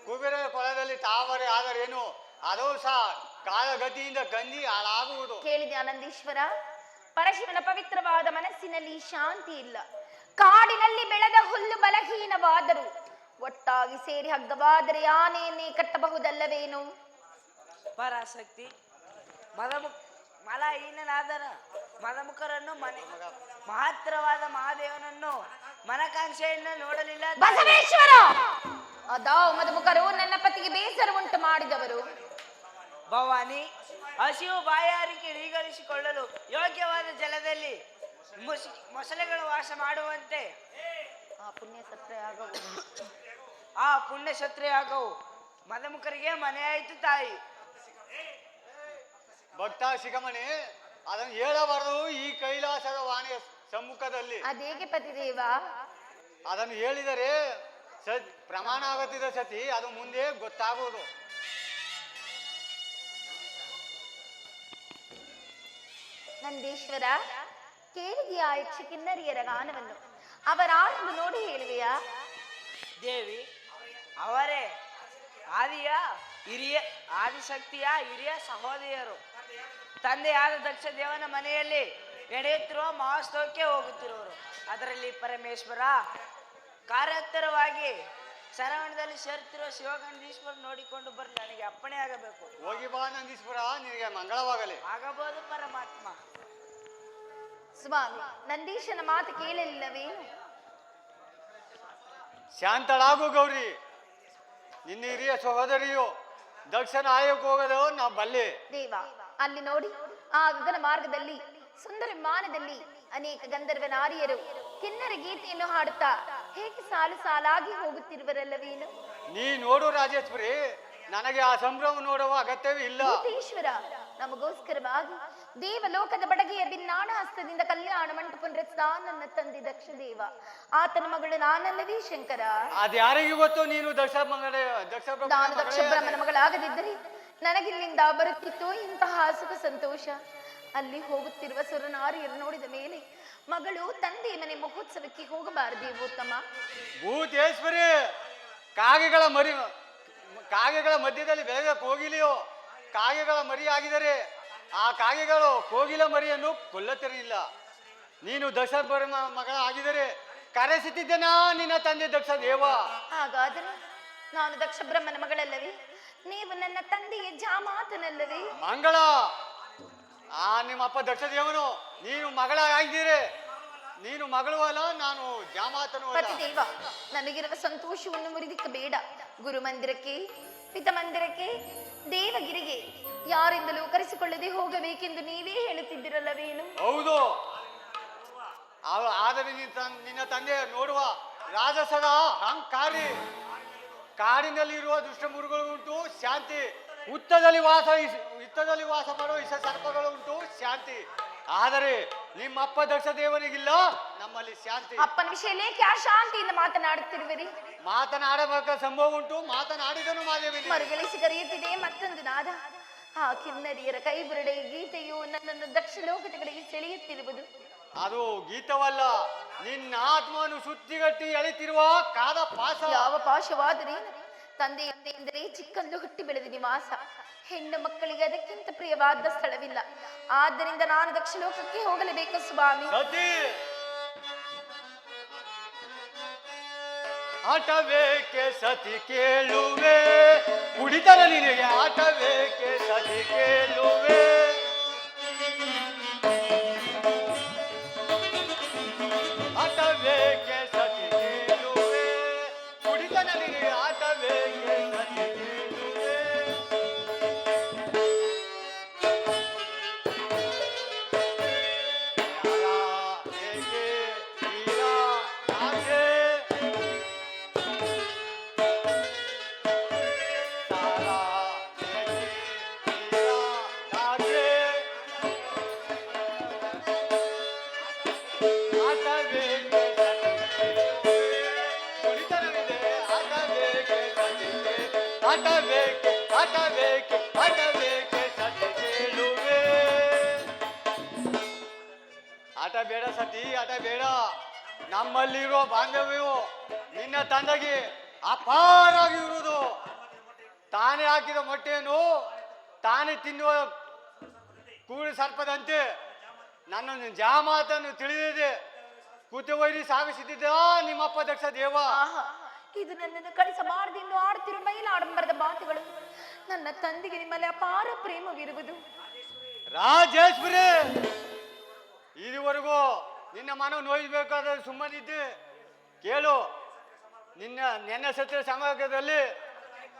ಕುಬೇರನ ಕೊಳದಲ್ಲಿ ತಾವರೆ ಆದರೇನು, ಅದು ಸಹ ಕಾಲಗತಿಯಿಂದ ಕಂದಿ ಹಾಳಾಗುವುದು. ಕೇಳಿದೆ ಆನಂದೀಶ್ವರ, ಪರಶಿವನ ಪವಿತ್ರವಾದ ಮನಸ್ಸಿನಲ್ಲಿ ಶಾಂತಿ ಇಲ್ಲ. ಕಾಡಿನಲ್ಲಿ ಬೆಳೆದ ಹುಲ್ಲು ಬಲಹೀನವಾದರೂ ಒಟ್ಟಾಗಿ ಸೇರಿ ಹಗ್ಗವಾದರೆ ಆನೆಯನ್ನೇ ಕಟ್ಟಬಹುದಲ್ಲವೇನು? ಪರಾಶಕ್ತಿ ಮಲಹೀನನಾದರ ಮದಮುಖರನ್ನು ಮಹತ್ತರವಾದ ಮಹಾದೇವನನ್ನು ಮನಕಾಂಕ್ಷೆಯನ್ನು ನೋಡಲಿಲ್ಲ. ಬಸವೇಶ್ವರ, ಅದಾವ ಮಧುಮುಖರು ನನ್ನ ಪತಿಗೆ ಬೇಸರ ಉಂಟು ಮಾಡಿದವರು. ಭವಾನಿ, ಹಸಿವು ಬಾಯಾರಿಕೆ ನೀಗರಿಸಿಕೊಳ್ಳಲು ಯೋಗ್ಯವಾದ ಜಲದಲ್ಲಿ ಮೊಸಳೆಗಳು ವಾಸ ಮಾಡುವಂತೆ ಆ ಪುಣ್ಯ ಸತ್ರೆಯಾಗವು ಮದಮುಖರಿಗೆ ಮನೆಯಾಯಿತು ತಾಯಿ. ಭಕ್ತ ಶಿಖಮಣಿ, ಅದನ್ನು ಹೇಳಬಾರದು ಈ ಕೈಲಾಸದ ವಾಣಿಯ ಸಮ್ಮುಖದಲ್ಲಿ. ಅದೇಗೆ ಪತಿದೇವ? ಅದನ್ನು ಹೇಳಿದರೆ ಪ್ರಮಾಣ ಆಗುತ್ತಿದ್ದ ಸತಿ ಅದು ಮುಂದೆ ಗೊತ್ತಾಗುವುದು. ನಂದೀಶ್ವರ, ಕೇಳಿದೆಯಾ ಯಕ್ಷ ಕಿನ್ನರಿಯರ ಗಾನವನ್ನು? ಅವರಾರೆಂದು ನೋಡಿ ಹೇಳುವೆಯಾ? ದೇವಿ, ಅವರೇ ಆದಿಶಕ್ತಿಯ ಹಿರಿಯ ಸಹೋದರಿಯರು. ತಂದೆಯಾದ ದಕ್ಷ ದೇವನ ಮನೆಯಲ್ಲಿ ನಡೆಯುತ್ತಿರುವ ಮಹೋತ್ಸವಕ್ಕೆ ಹೋಗುತ್ತಿರುವರು. ಅದರಲ್ಲಿ ಪರಮೇಶ್ವರ ಕಾರ್ಯೋತ್ತರವಾಗಿ ಶರವಣದಲ್ಲಿ ಸೇರುತ್ತಿರುವ ಶಿವಗಂಧೀಶ್ವರ ನೋಡಿಕೊಂಡು ಬರಲಿ, ನನಗೆ ಅಪ್ಪಣೆ ಆಗಬೇಕು. ಹೋಗಿ ಬಾ ನಂದೀಶ್ವರ, ನಿನಗೆ ಮಂಗಳವಾಗಲಿ. ಆಗಬಹುದು ಪರಮಾತ್ಮ. ಸ್ವಾಮಿ, ನಂದೀಶನ ಮಾತು ಕೇಳಲಿಲ್ಲವೇನು? ಶಾಂತಳಾಗು ಗೌರಿ. ನಿನ್ನ ಹಿರಿಯ ಸಹೋದರಿಯು ದಕ್ಷನ ಆಯೋಗಕ್ಕೆ ಹೋಗೋದು ನಾವು ಬಲ್ಲೆ. ದೇವ, ಅಲ್ಲಿ ನೋಡಿ, ಆ ಗಗನ ಮಾರ್ಗದಲ್ಲಿ ಸುಂದರ ವಿಮಾನದಲ್ಲಿ ಅನೇಕ ಗಂಧರ್ವ ನಾರಿಯರು ಕಿನ್ನರ ಗೀತೆಯನ್ನು ಹಾಡುತ್ತಾ ಹೇಗೆ ಸಾಲು ಸಾಲಾಗಿ ಹೋಗುತ್ತಿರುವರಲ್ಲವೇನು? ನೀ ನೋಡು ರಾಜೇಶ್ವರಿ, ನನಗೆ ಆ ಸಂಭ್ರಮ ನೋಡುವ ಅಗತ್ಯವೇ ಇಲ್ಲ. ಈಶ್ವರ, ನಮಗೋಸ್ಕರವಾಗಿ ದೇವಲೋಕದ ಬಡಗೆಯ ಬಿನ್ನಾಣ ಹಸ್ತದಿಂದ ಕಲ್ಯಾಣ ಮಂಟಪ ನನ್ನ ತಂದೆ ದಕ್ಷ ದೇವ. ಆತನ ಮಗಳು ನಾನಲ್ಲವೇ ಶಂಕರ? ಅದ್ಯಾರಿಗೂ ಗೊತ್ತು ನೀನು ನಾನು ದಕ್ಷ ಬ್ರಹ್ಮನ ಮಗಳಾಗದಿದ್ದರೆ ನನಗಿಲ್ಲಿಂದ ಬರುತ್ತಿತ್ತು ಇಂತಹ ಸುಖ ಸಂತೋಷ. ಅಲ್ಲಿ ಹೋಗುತ್ತಿರುವ ಸುರನಾರಿಯರು ನೋಡಿದ ಮೇಲೆ ಮಗಳು ತಂದೆ ಮನೆ ಮಹೋತ್ಸವಕ್ಕೆ ಹೋಗಬಾರದೇ ಉತ್ತಮ? ಭೂತೇಶ್ವರಿ, ಕಾಗೆಗಳ ಮಧ್ಯದಲ್ಲಿ ಬೆಳೆದ ಕೋಗಿಲೆಯೋ ಕಾಗೆಗಳ ಮರಿ ಆಗಿದರೆ ಆ ಕಾಗೆಗಳು ಕೋಗಿಲ ಮರಿಯನ್ನು ಕೊಲ್ಲುತ್ತಿರಲಿಲ್ಲ. ನೀನು ದಕ್ಷ ಮಗ ಆಗಿದರೆ ಕರೆಸುತ್ತಿದ್ದನಾ ನಿನ್ನ ತಂದೆ ದಕ್ಷ ದೇವ. ಹಾಗಾದರೆ ನಾನು ದಕ್ಷ ಬ್ರಹ್ಮನ ಮಗಳಲ್ಲವೇ? ನೀವು ನನ್ನ ತಂದೆಯ ಜಾಮಾತನಲ್ಲವೇ? ಮಂಗಳ, ಆ ನಿಮ್ಮಪ್ಪ ದಕ್ಷ ದೇವನು ನೀನು ಮಗಳಾಗಿದ್ದೀರಿ. ನೀನು ಮಗಳು ಅಲ್ಲ, ನಾನು ಜಾಮಾತನು ಅಲ್ಲ. ಪತಿದೇವ, ನಮಗಿರುವ ಸಂತೋಷವನ್ನು ಮುರಿದಿಕ್ಕ ಬೇಡ. ಗುರು ಮಂದಿರಕ್ಕೆ, ಪಿತ ಮಂದಿರಕ್ಕೆ, ದೇವಗಿರಿಗೆ ಯಾರಿಂದಲೂ ಕರೆಸಿಕೊಳ್ಳದೆ ಹೋಗಬೇಕೆಂದು ನೀವೇ ಹೇಳುತ್ತಿದ್ದಿರಲ್ಲವೇನು? ಹೌದು. ಆದರೆ ನಿನ್ನ ತಂದೆ ನೋಡುವ ರಾಜಸದ ಅಹಂಕಾರಿ. ಕಾಡಿನಲ್ಲಿರುವ ದುಷ್ಟ ಮೃಗಗಳು ಉಂಟು ಶಾಂತಿ, ಹುತ್ತದಲ್ಲಿ ವಾಸ ಮಾಡುವ ವಿಷ ಸರ್ಪಗಳು ಉಂಟು ಶಾಂತಿ. ಆದರೆ ನಿಮ್ಮಪ್ಪ ದಕ್ಷ ದೇವನಿಗಿಲ್ಲ ನಮ್ಮಲ್ಲಿ ಶಾಂತಿ. ಅಪ್ಪನ ವಿಷಯನೇ ಕ್ಯಾ ಶಾಂತಿಯಿಂದ ಮಾತನಾಡುತ್ತಿರುವಿರಿ? ಮಾತನಾಡಬೇಕ ಸಂಭವ ಉಂಟು, ಮಾತನಾಡಿದನು ಮಾದೇವಿ. ಮರುಗಳಿಸಿ ಕರೆಯುತ್ತಿದೆ ಮತ್ತೊಂದು ನಾದ. ಆ ಕಿನ್ನರಿಯರ ಕೈ ಬುರುಡೆ ಗೀತೆಯು ನನ್ನನ್ನು ದಕ್ಷ ಲೋಕದ ಕಡೆಗೆ ಸೆಳೆಯುತ್ತಿರುವುದು. ಅದು ಗೀತವಲ್ಲ, ನಿನ್ನ ಆತ್ಮವನ್ನು ಸುತ್ತಿಗಟ್ಟಿ ಎಳಿತಿರುವ ಕಾದ ಪಾಶ. ಯಾವ ಪಾಶವಾದರೇನು? ತಂದೆ ಎಂದರೆ ಚಿಕ್ಕಂದು ಹುಟ್ಟಿ ಬೆಳೆದ ನಿವಾಸ. ಹೆಣ್ಣು ಮಕ್ಕಳಿಗೆ ಅದಕ್ಕಿಂತ ಪ್ರಿಯವಾದ ಸ್ಥಳವಿಲ್ಲ. ಆದ್ದರಿಂದ ನಾನು ದಕ್ಷ ಲೋಕಕ್ಕೆ ಹೋಗಲೇಬೇಕು ಸ್ವಾಮಿ. ಸತಿ ಆಟವೇಕೆ ಸತಿ ಕೇಳುವೆ, ಕುಡಿತನ ನಿನಗೆ ಆಟವೇಕೆ ಸತಿ ಕೇಳುವೆ. ಆಟವೇಕೆ ಸತಿ ಕೇಳುವೆ, ಕುಡಿತನ ನಿನಗೆ ಆಟವೇಕೆ ಸತಿ ಕೇಳುವೆ. ಏಕೆ ವೀರ ಆಸೆ ಸಾರ ಏಕೆ ವೀರ ಆಸೆ ಆಟವೇಕೆ ಕುಡಿತನವಿದೆ ಆಟವೇಕೆ ಸತಿಗೆ ಆಟವೇಕೆ ಆಟವೇಕೆ ಆಟವೇಕೆ ಸತಿ ಕೇಳುವೆ. ಆಟ ಬೇಡ ಸತಿ, ಆಟ ಬೇಡ. ನಮ್ಮಲ್ಲಿರೋ ಬಾಂಧವ್ಯವು ನಿನ್ನ ತಂದೆಗೆ ಅಪಾರವಾಗಿ ಇರುವುದು. ತಾನೇ ಹಾಕಿದ ಮೊಟ್ಟೆಯನ್ನು ತಾನೇ ತಿನ್ನುವ ಕೂಡಿ ಸರ್ಪದಂತೆ ನನ್ನನ್ನು ಜಾಮಾತನ್ನು ತಿಳಿದಿದೆ. ಕೂತವೈರಿ ಸಾಗಿಸುತ್ತಿದ್ದ ನಿಮ್ಮಪ್ಪ ದಕ್ಷ ದೇವ. ಆಹಾ, ಇದು ನನ್ನನ್ನು ಕಳಿಸಬಾರದೆಂದು ಆಡುತ್ತಿರುವ ಮೈಲಾಡಂಬರದ ಮಾತುಗಳು. ನನ್ನ ತಂದೆಗೆ ನಿಮ್ಮಲ್ಲಿ ಅಪಾರ ಪ್ರೇಮವಿರುವುದು. ರಾಜೇಶ್ವರಿ, ಇದುವರೆಗೂ ನಿನ್ನ ಮನವು ನೋಯಿಸಬೇಕಾದ್ರೆ ಸುಮ್ಮನಿದ್ದೆ. ಕೇಳು, ನೆನ್ನ ಸತ್ಯ ಸಮಯದಲ್ಲಿ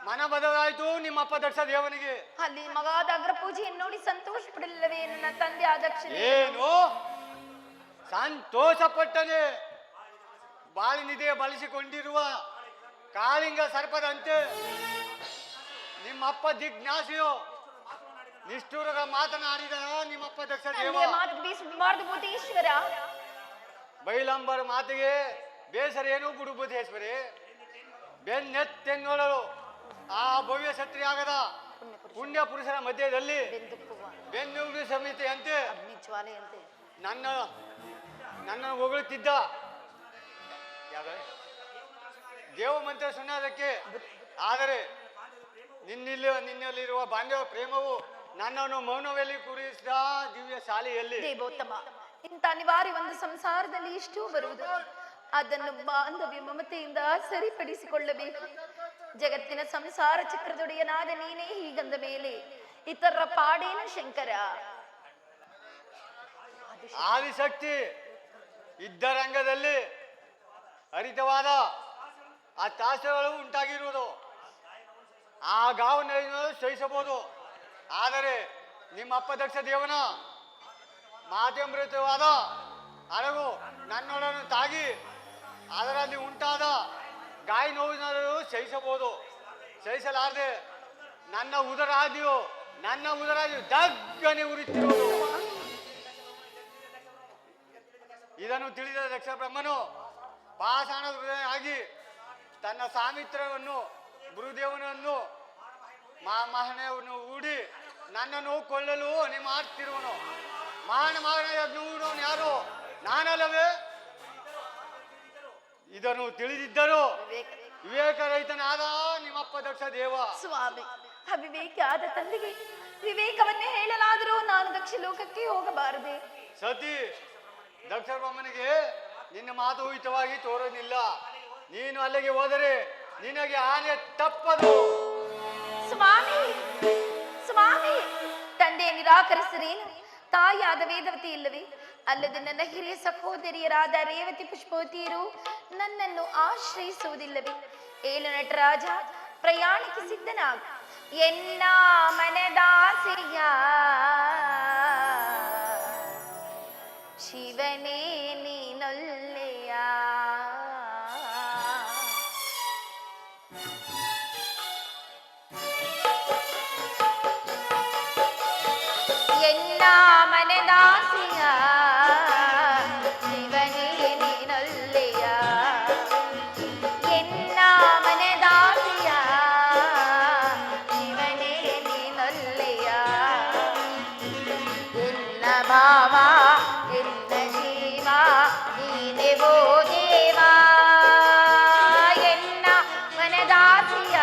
ಮನ ಬದಲಾಯಿತು ನಿಮ್ಮಪ್ಪ ದಕ್ಷ ದೇವನಿಗೆ. ಅಲ್ಲಿ ಮಗಾದ ಅಗ್ರ ಪೂಜೆಯನ್ನು ನೋಡಿ ಸಂತೋಷ ಪಡಲಿಲ್ಲವೇ ನನ್ನ ತಂದೆ ಆದಕ್ಷ? ಏನು ಸಂತೋಷ ಪಟ್ಟನೆ? ಬಾಳಿನಿದೆ ಬಳಸಿಕೊಂಡಿರುವ ಕಾಳಿಂಗ ಸರ್ಪದಂತೆ ನಿಮ್ಮಪ್ಪ ಜಿಜ್ಞಾಸೆಯು ನಿಷ್ಠುರದ ಮಾತನಾಡಿದ ನಿಮ್ಮಪ್ಪ ದಕ್ಷ ದೇವ. ತಂದೆಯ ಮಾತು ಬೀಸಬಾರದು ಭೂತೇಶ್ವರ. ಬೈಲಂಬರ ಮಾತಿಗೆ ಬೇಸರ ಏನು ಬಿಡು ಬುಧೇಶ್ವರಿ. ಬೆನ್ನೆತ್ತೆನ್ನೋಳಲು ಆ ಭವ್ಯ ಕ್ಷತ್ರಿಯಾಗದ ಪುಣ್ಯ ಪುರುಷರ ಮಧ್ಯದಲ್ಲಿ ಬೆನ್ನುಡಿ ಸಮಿತಿಯಂತೆ ಅಗ್ನಿಜ್ವಾಲೆಯಂತೆ ನನ್ನ ಹೊಗಳುತ್ತಿದ್ದ ದೇವ ಮಂತ್ರ ಸುಣ್ಣದಕ್ಕೆ. ಆದರೆ ನಿನ್ನಲ್ಲಿರುವ ಬಾಂಧವ ಪ್ರೇಮವು ನನ್ನನ್ನು ಮೌನದಲ್ಲಿ ಕೂರಿಸಿದ ದಿವ್ಯ ಶಾಲೆಯಲ್ಲಿ. ದೇವೋತ್ತಮ, ಇಂಥ ಅನಿವಾರ್ಯ ಒಂದು ಸಂಸಾರದಲ್ಲಿ ಇಷ್ಟೂ ಬರುವುದು. ಅದನ್ನು ಬಾಂಧವ್ಯ ಮಮತೆಯಿಂದ ಸರಿಪಡಿಸಿಕೊಳ್ಳಬೇಕು. ಜಗತ್ತಿನ ಸಂಸಾರ ಚಕ್ರದೊಡೆಯನಾದ ನೀನೇ ಹೀಗಂದ ಮೇಲೆ ಇತರ ಪಾಡೇನ ಶಂಕರ. ಆದಿಶಕ್ತಿ ಇದ್ದ ರಂಗದಲ್ಲಿ ಹರಿತವಾದ ಆ ತಾಸ್ತ್ರಗಳು ಉಂಟಾಗಿರುವುದು. ಆ ಗಾವನ್ನು ಸಹಿಸಬಹುದು. ಆದರೆ ನಿಮ್ಮಪ್ಪ ದಕ್ಷ ದೇವನ ಮಾತೃಮೃತವಾದ ಅಳಗು ನನ್ನೊಡನು ತಾಗಿ ಅದರಲ್ಲಿ ಉಂಟಾದ ಗಾಯ ನೋವು ಸಹಿಸಬಹುದು. ಸಹಿಸಲಾರದೆ ನನ್ನ ಉದರಾದಿಯು ದಗ್ಗನೆ ಉರಿತಿರುವುದು. ಇದನ್ನು ತಿಳಿದ ದಕ್ಷ ಬ್ರಹ್ಮನು ಪಾಷಾಣ ಹೃದಯನಾಗಿ ತನ್ನ ಸಾಮಿತ್ರವನ್ನು ಗುರುದೇವನನ್ನು ಮಹನವನ್ನು ಹೂಡಿ ನನ್ನನ್ನು ಕೊಳ್ಳಲು ಮಾಡ್ತಿರುವನು. ಮಹನ ಯಜ್ಞವನ್ನು ಯಾರು? ನಾನಲ್ಲವೇ? ಇದನ್ನು ತಿಳಿದಿದ್ದರು ವಿವೇಕರಹಿತನಾದ ನಿಮ್ಮಪ್ಪ ದಕ್ಷ ದೇವ. ಸ್ವಾಮಿ, ಅವಿವೇಕಿ ಆದ ತಂದೆಗೆ ವಿವೇಕವನ್ನೇ ಹೇಳಲಾದರೂ ನಾನು ದಕ್ಷ ಲೋಕಕ್ಕೆ ಹೋಗಬಾರದೆ. ಸತಿ, ದಕ್ಷ ಬ್ರಹ್ಮನಿಗೆ ನಿನ್ನ ಮಾತು ಹಿತವಾಗಿ ತೋರಲಿಲ್ಲ. ನೀನು ಅಲ್ಲಿಗೆ ಹೋದರೆ ನಿನಗೆ ಹಾನಿ ತಪ್ಪದು. ಸ್ವಾಮಿ ಸ್ವಾಮಿ, ತಂದೆ ನಿರಾಕರಿಸರೇನು? ತಾಯಿಯಾದ ವೇದವತಿ ಇಲ್ಲವೇ? ಅಲ್ಲದೆ ನನ್ನ ಹಿರಿಯ ಸಹೋದರಿಯರಾದ ರೇವತಿ ಪುಷ್ಪವತಿಯರು ನನ್ನನ್ನು ಆಶ್ರಯಿಸುವುದಿಲ್ಲವೇ? ಏಳು ನಟರಾಜ, ಪ್ರಯಾಣಕ್ಕೆ ಸಿದ್ಧನಾಗ. ಎನ್ನ ಮನದಾಸೆಯ ಶಿವನೇ ನೀನೊಲ್ಲೆಯ. ಎನ್ನ ಮನದಾಸೆಯ ಶಿವನೇ ನೀನೊಲ್ಲೆಯ. ಎನ್ನ ಮನದಾಸೆಯ ಶಿವನೇ ನೀನೊಲ್ಲೆಯ. ಎನ್ನ ಭಾವ ಎನ್ನ ಜೀವ ನೀನೆವೋ ದೇವ. ಎನ್ನ ಮನದಾಸೆಯ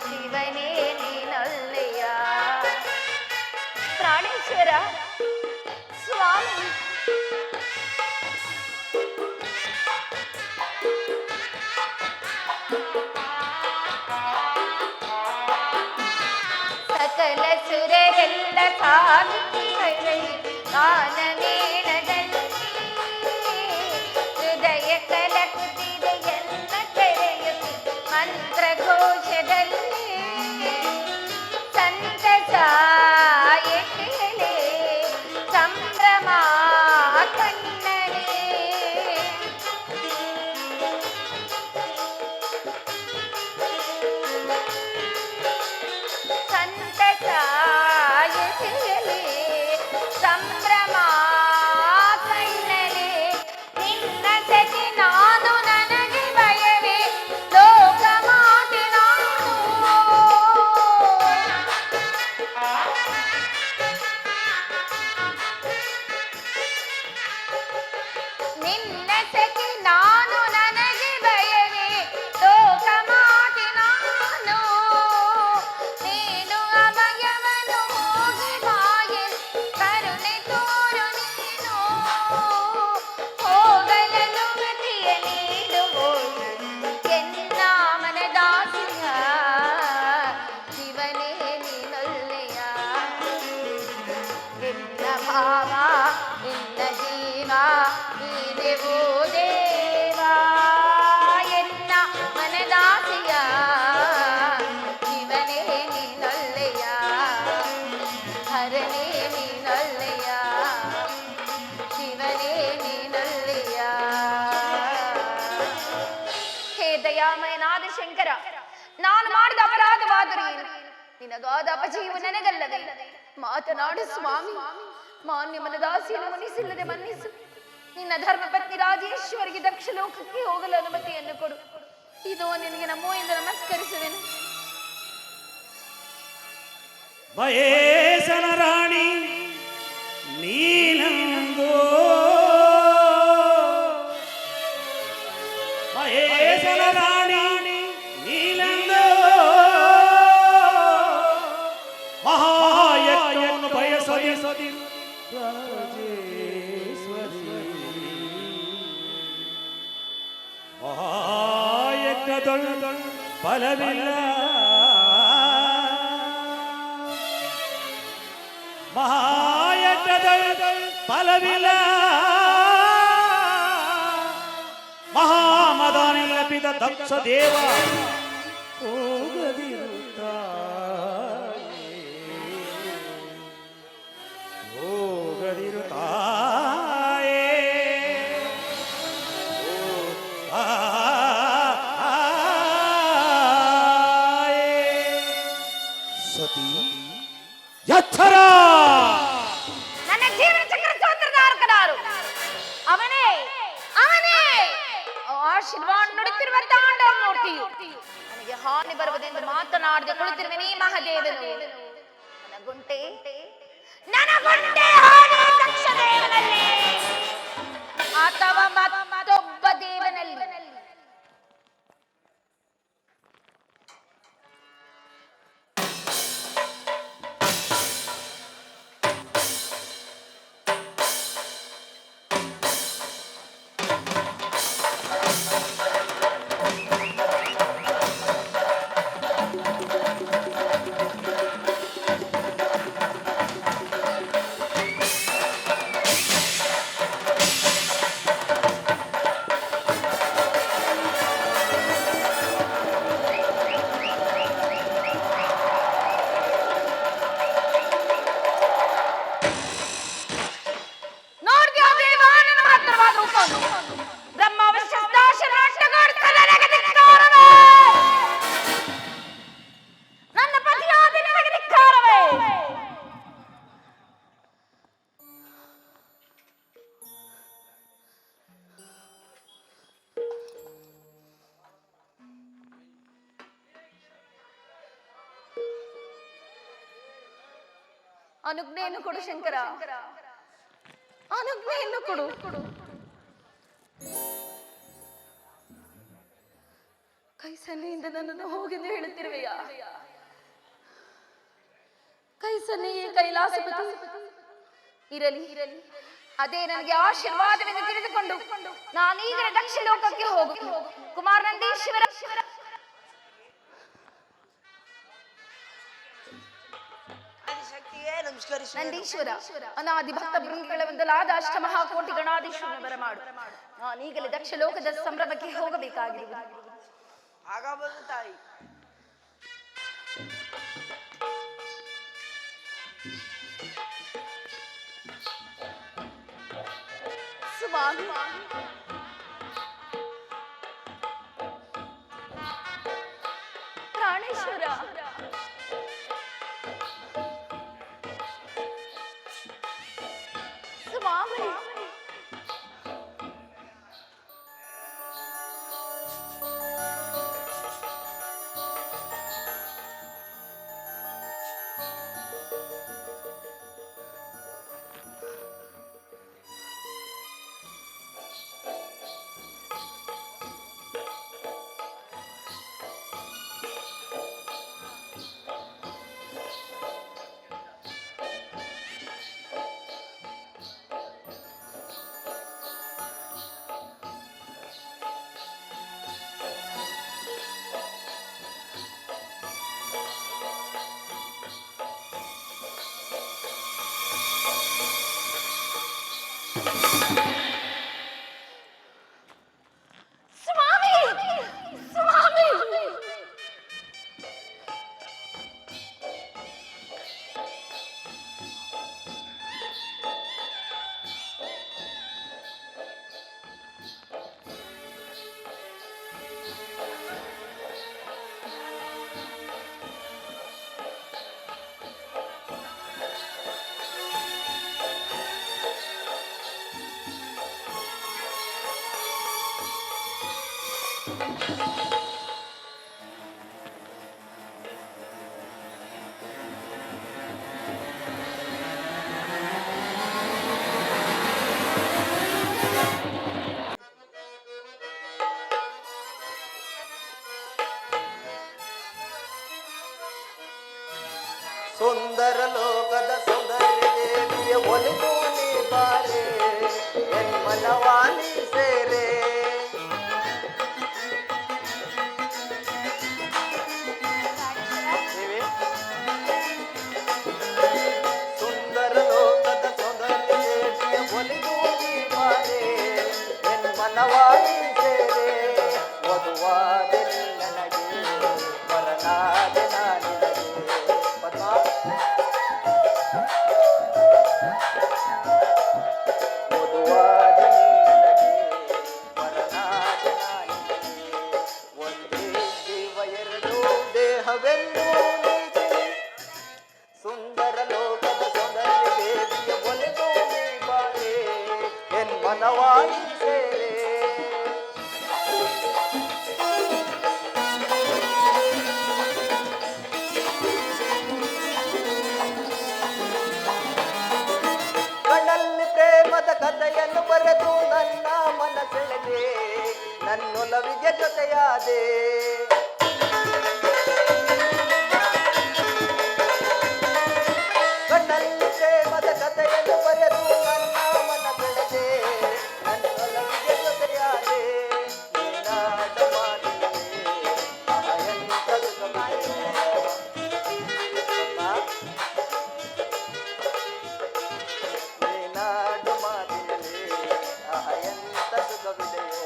ಶಿವನೇ ನೀನೊಲ್ಲೆಯ. ಪ್ರಾಣೇಶ್ವರ ಸ್ವಾಮಿ, ಸಕಲ ಸುರರೆಲ್ಲ ಸಾಗಿ ಗಾನಮೇಳದಲ್ಲಿ ಹೃದಯ ಕಲಕುತ್ತಿದೆ ಎಲ್ಲ ತೆರೆಯುತ್ತಿದೆ ಮಂತ್ರಘೋಷದಲ್ಲಿ. ಸಂತಸ ಎಟ್ಟೆಲೆ ಸಂಭ್ರಮ ಕಣ್ಣನೆ. ಸಂತಸ ಎಟ್ಟೆಲೆ ಸಂಭ್ರಮ ಕಣ್ಣನೆ. ನಿನ್ನ ಸತಿ ನಾನು ನನಗೆ ಭಯವೇ ಲೋಕ ಮಾತೆ ನಾನು. ನಿನ್ನ ಸತಿ ನಾನು ನನಗೆ ಭಯವೇ ಲೋಕ ಮಾತೆ ನಾನು. ನೀನು ಅಭಯವನ್ನು ಹೋಗಿ ಬಾಯೆ ಕರುಣೆ ತೋರು ನೀನು. ಹೋಗಲನು ಗತಿಯ ನೀಡುವೋ ಎನ್ನ ಮನದಾಸೆಯ ಶಿವನೇ ನೀನೊಲ್ಲೆಯ. ಎನ್ನ ಭಾವ ಎನ್ನ ಜೀವ ನೀನೆವೋ ದೇವ. ಎನ್ನ ಮನದಾಸೆಯ ಶಿವನೇ ನೀನೊಲ್ಲೆಯ. ಹರನೇ ನೀನೊಲ್ಲೆಯ. ಶಿವನೇ ನೀನೊಲ್ಲೆಯ. ಹೇ ದಯಾಮಯನಾದ ಶಂಕರ, ನಾನು ಮಾಡಿದ ಅಪರಾಧವಾದರೂ ಏನು? ನಿನಗಾದ ಅಪಜೀವ ನನಗಲ್ಲದೆ. ಮಾತನಾಡು ಸ್ವಾಮಿ. ಮಾನ್ಯ ಮನದಾಸಿಯನ್ನು ಮುನಿಸಿಲ್ಲದೆ ಮನ್ನಿಸು. ನಿನ್ನ ಧರ್ಮಪತ್ನಿ ರಾಜೇಶ್ವರಿಗೆ ದಕ್ಷ ಲೋಕಕ್ಕೆ ಹೋಗಲು ಅನುಮತಿಯನ್ನು ಕೊಡು. ಇದೋ ನಿನಗೆ ನಮೋ ಎಂದು ನಮಸ್ಕರಿಸುವೆನು. ಮಹೇಶನ ರಾಣಿ ನೀನಂದು, ಮಹೇಶನ ರಾಣಿ ನೀನಂದು ಮಹಾಯಜ್ಞವನ್ನು ಬಯಸದಿ ರಾಜೇಶ್ವರಿ. ಮಹಾಯಜ್ಞದೊಳು ಫಲವಿಲ್ಲ, ಮಹಾಯಜ್ಞದೊಳು ಫಲವಿಲ್ಲ. ಮಹಾಮದಾನಿಲ್ಲಪಿದ ದಕ್ಷ ದೇವ ಹೋಗದಿರುತ್ತಾಯೇ. ಸತಿ ಎಚ್ಚರ. ನನ್ನ ಜೀವನ ಚಕ್ರ ಸೂತ್ರಧಾರಕನಾರು ಅವನೇ ಅವನೇ. ಆಶೀರ್ವಾದ ನುಡಿತಿರುವ ತಾಂಡವ ಮೂರ್ತಿಯು ನನಗೆ ಹಾನಿ ಬರುವುದೆಂದು ಮಾತನಾಡದೆ ಕುಳಿತಿರುವನೇ ಮಹಾದೇವನು. ನನಗುಂಟೆ ಹಾನಿ ದಕ್ಷ ದೇವನಲ್ಲಿ ಅಥವಾ ಮತ್ತೊಬ್ಬ ದೇವನಲ್ಲಿ. ಅನುಜ್ಞೆಯನ್ನು ಕೊಡು ಶಂಕರ, ಅನುಜ್ಞೆಯನ್ನು ಕೊಡು. ಕೈ ಸನ್ನೆಯಿಂದ ನನ್ನನ್ನು ಹೋಗೆಂದು ಹೇಳುತ್ತಿರುವೆಯಾ? ಕೈ ಸನ್ನೆಯೇ ಕೈಲಾಸಪತಿ. ಇರಲಿ, ಅದೇ ನನಗೆ ಆಶೀರ್ವಾದವೆಂದು ತಿಳಿದುಕೊಂಡು ನಾನೀಗ ದಕ್ಷ ಲೋಕಕ್ಕೆ ಹೋಗು. ಕುಮಾರ ನಂದೀಶ್ವರ ಆದಿಶಕ್ತಿಯೇ ನಮಸ್ಕರಿಸಿ. ನಂದೀಶ್ವರ ಅನಾದಿ ಭಕ್ತ ಭೃಂಗಿಗಳ ಒಂದಲಾದ ಅಷ್ಟಮಹಾಕೋಟಿ ಗಣಾಧೀಶ್ವರನ ಬರಮಾಡು. ನಾನೀಗಲೇ ದಕ್ಷ ಲೋಕದ ಸಂಭ್ರಮಕ್ಕೆ ಹೋಗಬೇಕಾಗಿರುವುದು. ಆಗ ಬಂದು ತಾಯಿ. ಸ್ವಾಮಿ, ಪ್ರಾಣೇಶ್ವರ, ಸ್ವಾಮಿ, ಸುಂದರ ಲೋಕದ ಸೌಂದರ್ಯ ದೇವಿಯ ಒಲಿದು ನೀ ಬಾರೆ ಎನ್ಮನವಾನಿ ಸೇರೆ ಸುಂದರ ಲೋಕದ ಸೌಂದರ್ಯ ದೇವಿಯ ಒಲಿದು ನೀ ಬಾರೆ ಎನ್ಮನವಾನಿ ಸೇರೆ ವಧುವಾದೆ ನೀ ನನಗೆ ವರನಾದೆ ನಾನಿನಗೆ ಪದ್ಮ ಸುಂದರ ಲೋಕದ ಸೌಂದರ್ಯ ದೇವಿಯ ಒಲಿದು ನೀ ಬಾರೆ ಎನ್ಮನವಾನಿ ಸೇರೆ ಕಣ್ಣಲ್ಲಿ ಪ್ರೇಮದ ಕಥೆಯನ್ನು ಬರೆದು ನನ್ನ ಮನಸೆಳೆದೆ ನನ್ನೊಲವಿಗೆ ಜೊತೆಯಾದೆ ಕಣ್ಣಲ್ಲಿ ಪ್ರೇಮದ ಕಥೆಯನ್ನು ಬರೆದು ನನ್ನ ಮನಸೆಳೆದೆ ನನ್ನೊಲವಿಗೆ ಜೊತೆಯಾದೆ ನೀನಾಟ ಮಾಡಿದೆ ಅಹಯಂತ ನೀನಾಡು ಮಾತಿನಲ್ಲಿ ಅಹಯಂತ ಸುಖವಿದೆಯೋ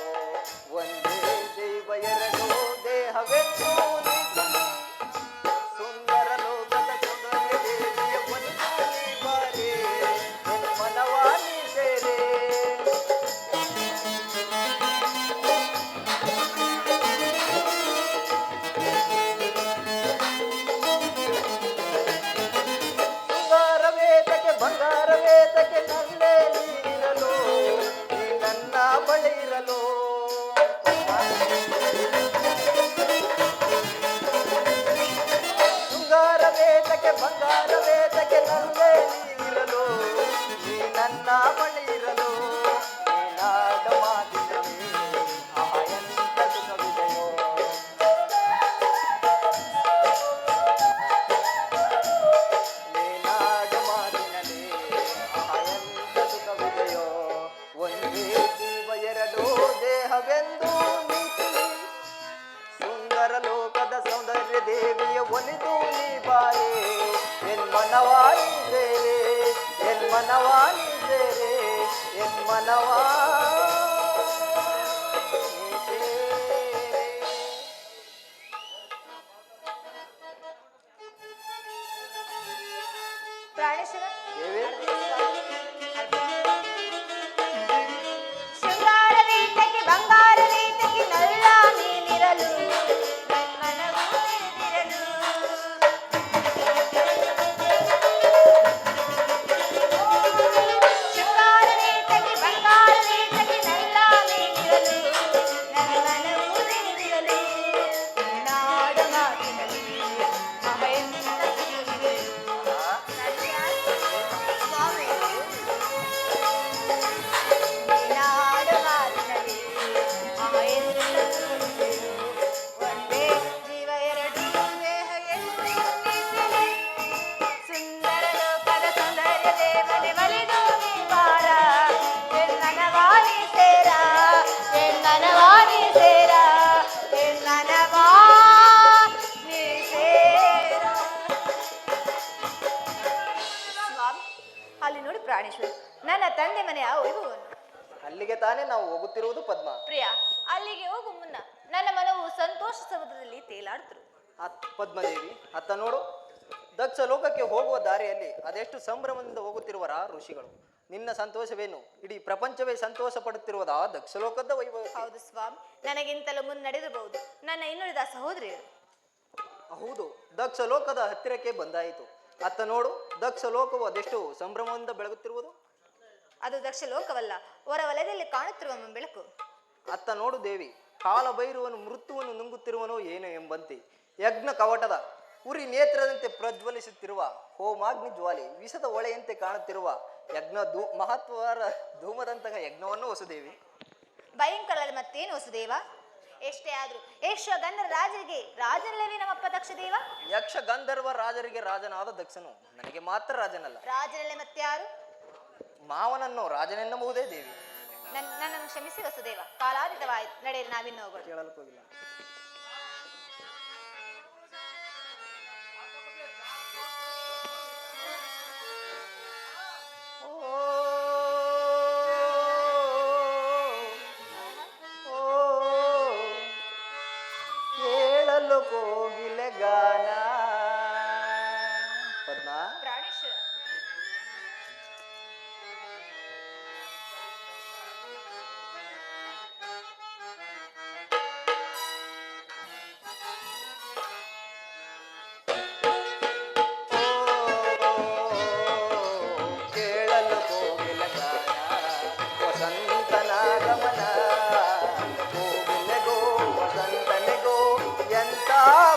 ಒಂದೇ ದೈವ ಎರಡು ದೇಹವೆಂದು ಸುಂದರ ಲೋಕದ ಸೌಂದರ್ಯ ದೇವಿಯ ಒಲಿದು ನೀ ಬಾರೆ ಎನ್ಮನವಾನಿ ಸೇರೆ ಬಂಗಾರವೇತಕ್ಕೆ ಬಂಗಾರವೇತಕ್ಕೆ ನಲ್ಲೇ ನೀರಲು ನೀ ನನ್ನ ಬಳಿ ಇರಲು ಶೃಂಗಾರವೇತಕ್ಕೆ ಬಂಗಾರವೇತಕ್ಕೆ ನಲ್ಲೇ ಮನವಾನಿ ಸೇರೆ ಎನ್ ಮನವಾನಿ ಸೇರೆ ಎನ್ ಮನವಾ ಪ್ರಾಣೇಶ್ವರ ದೇವಿ ಶೃಂಗಾರ ವೇತಕ್ಕೆ ಬಂಗಾರ ವೇತಕ್ಕೆ ನಲ್ಲ ನೀನಿರಲು ನನ್ಮನವು ನೆನೆದಿರಲು. ಶೃಂಗಾರ ವೇತಕ್ಕೆ ಬಂಗಾರ ವೇತಕ್ಕೆ ನಲ್ಲ ನೀನಿರಲು ನನ್ಮನವು ನೆನೆದಿರಲು. ನಾಡ ಮಾತಿನಲ್ಲಿ ಮಹೇಂದ್ರ ಸಿಗುವಿದೆ. ಸ್ವಾಮಿ ನಾಡ ಮಾತಿನಲ್ಲಿ ಮಹೇಂದ್ರ ಸಿಗುವಿದೆ. ಒಂದೇ ಜೀವ ಎರಡು ದೇಹ ಎಂದು ನಿಲ್ಲಿಸಲಿ. ಸುಂದರ ಲೋಕದ ಸೌಂದರ್ಯ ದೇವತೆ ಬಲಿದು ನೀ ಬಾರ. ಎನ್ನನವಾನಿ ಸೇರ ಎನ್ನನವಾನಿ ಸೇರ ಎನ್ನನವಾ ನೀ ಸೇರ. ಸ್ವಾಮಿ ಅಲ್ಲಿ ನೋಡಿ ಪ್ರಾಣೇಶ್ವರಿ, ನನ್ನ ತಂದೆ ಮನೆಯ ವೈಭವವನ್ನು. ಅಲ್ಲಿಗೆ ತಾನೇ ನಾವು ಹೋಗುತ್ತಿರುವುದು ಪದ್ಮ. ಪ್ರಿಯ, ಅಲ್ಲಿಗೆ ಹೋಗು ಮುನ್ನ ನನ್ನ ಮನವು ಸಂತೋಷ ಸಮುದ್ರದಲ್ಲಿ ತೇಲಾಡುತ್ತಿರು. ಪದ್ಮದೇವಿ ಅತ್ತ ನೋಡು, ದಕ್ಷ ಲೋಕಕ್ಕೆ ಹೋಗುವ ದಾರಿಯಲ್ಲಿ ಅದೆಷ್ಟು ಸಂಭ್ರಮದಿಂದ ಹೋಗುತ್ತಿರುವರ ಋಷಿಗಳು. ನಿನ್ನ ಸಂತೋಷವೇನು? ಇಡೀ ಪ್ರಪಂಚವೇ ಸಂತೋಷ ಪಡುತ್ತಿರುವುದ ದಕ್ಷ ಲೋಕದ ವೈಭವ. ಹೌದು ಸ್ವಾಮಿ, ನನಗಿಂತಲೂ ಮುನ್ನಡೆದಿರಬಹುದು ನನ್ನ ಇನ್ನುಳಿದ ಸಹೋದರಿಯರು. ಹೌದು, ದಕ್ಷ ಲೋಕದ ಹತ್ತಿರಕ್ಕೆ ಬಂದಾಯಿತು. ಅತ್ತ ನೋಡು, ದಕ್ಷ ಲೋಕವು ಅದೆಷ್ಟು ಸಂಭ್ರಮದಿಂದ ಬೆಳಗುತ್ತಿರುವುದು. ಅದು ದಕ್ಷ ಲೋಕವಲ್ಲ, ಹೊರ ವಲಯದಲ್ಲಿ ಕಾಣುತ್ತಿರುವ ಬೆಳಕು. ಅತ್ತ ನೋಡು ದೇವಿ, ಕಾಲಭೈರವನು ಮೃತ್ಯುವನ್ನು ನುಂಗುತ್ತಿರುವನೋ ಏನೋ ಎಂಬಂತೆ ಯಜ್ಞ ಕವಟದ ಉರಿ ನೇತ್ರದಂತೆ ಪ್ರಜ್ವಲಿಸುತ್ತಿರುವ ಹೋಮಾಗ್ನಿ ಜ್ವಾಲೆ ವಿಷದ ಒಳೆಯಂತೆ ಕಾಣುತ್ತಿರುವ ಯಜ್ಞ ಮಹತ್ವರ ಧೂಮದಂತಹ ಯಜ್ಞವನ್ನು ವಸುದೇವಿ. ಭಯಂಕರ ಮತ್ತೇನು ವಸುದೇವ? ಎಷ್ಟೇ ಆದ್ರೂ ಯಕ್ಷ ಗಂಧರ್ವ ರಾಜರಿಗೆ ರಾಜನಲ್ಲವೇ ನಮ್ಮಪ್ಪ ದಕ್ಷ ದೇವ? ಯಕ್ಷ ಗಂಧರ್ವ ರಾಜರಿಗೆ ರಾಜನಾದ ದಕ್ಷನು ನನಗೆ ಮಾತ್ರ ರಾಜನಲ್ಲ. ರಾಜನಲ್ಲೇ ಮತ್ತೆ ಯಾರು? ಮಾವನನ್ನು ರಾಜನೆನ್ನಬಹುದೇ ದೇವಿ. ನನ್ನನ್ನು ಕ್ಷಮಿಸಿ ವಸುದೇವ, ಕಾಲಾತೀತವಾಯಿತು. ನಡೆಯಲು ನಾವಿನ್ನು ಹೋಗೋಣ. ಕೇಳಲು ಹೋಗಿಲ್ಲ. ಕೇಳಲು ಕೋಗಿಲೆ ಗಾನ. ಪದ್ಮ, ಪ್ರಾಣೇಶ್ವರ, ಕೇಳಲು ಕೋಗಿಲೆ ಗಾನ, ವಸಂತನ ಗಮನ. ಕೋಗಿಲೆಗೋ ವಸಂತನಿಗೋ ಎಂತ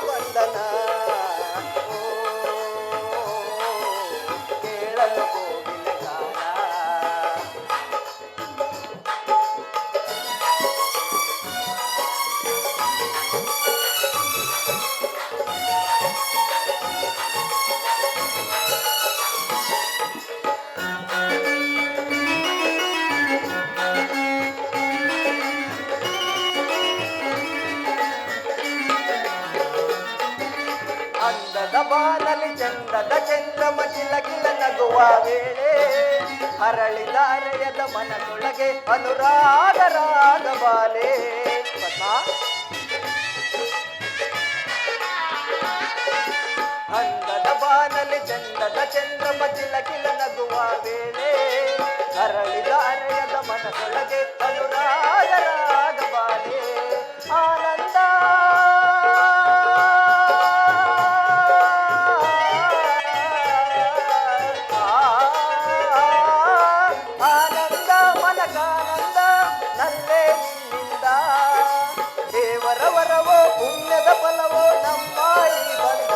ಬಂಧನ. ಕೇಳಲು ಕೋಗಿಲೆ ಗಾನ. ಅಂದದ ಬಾನಲಿ ಚಂದದ ಚಂದ್ರಮ ಕಿಲ ಕಿಲ ನಗುವ ವೇಳೆ ಹರಳಿದ ಅರೆಯದ ಮನದೊಳಗೆ ಅನುರಾಗ ರಾಗ ಬಾಲೆ. ಪದ್ಮ, ಅಂದದ ಬಾನಲಿ ಚಂದದ ಚಂದ್ರಮ ಕಿಲ ಕಿಲ ನಗುವ ವೇಳೆ ಹರಳಿದ ಅರೆಯದ ಮನದೊಳಗೆ ಅನುರಾಗ ರಾಗ ಬಾಲೆ. ಆನಂದ ಆನಂದ ಮನಗಾನಂದ ನಲ್ಲೇ ನಿನ್ನಿಂದ. ದೇವರ ವರವೋ ಪುಣ್ಯದ ಫಲವೋ ನಮ್ಮ ಈ ಬಂಧ.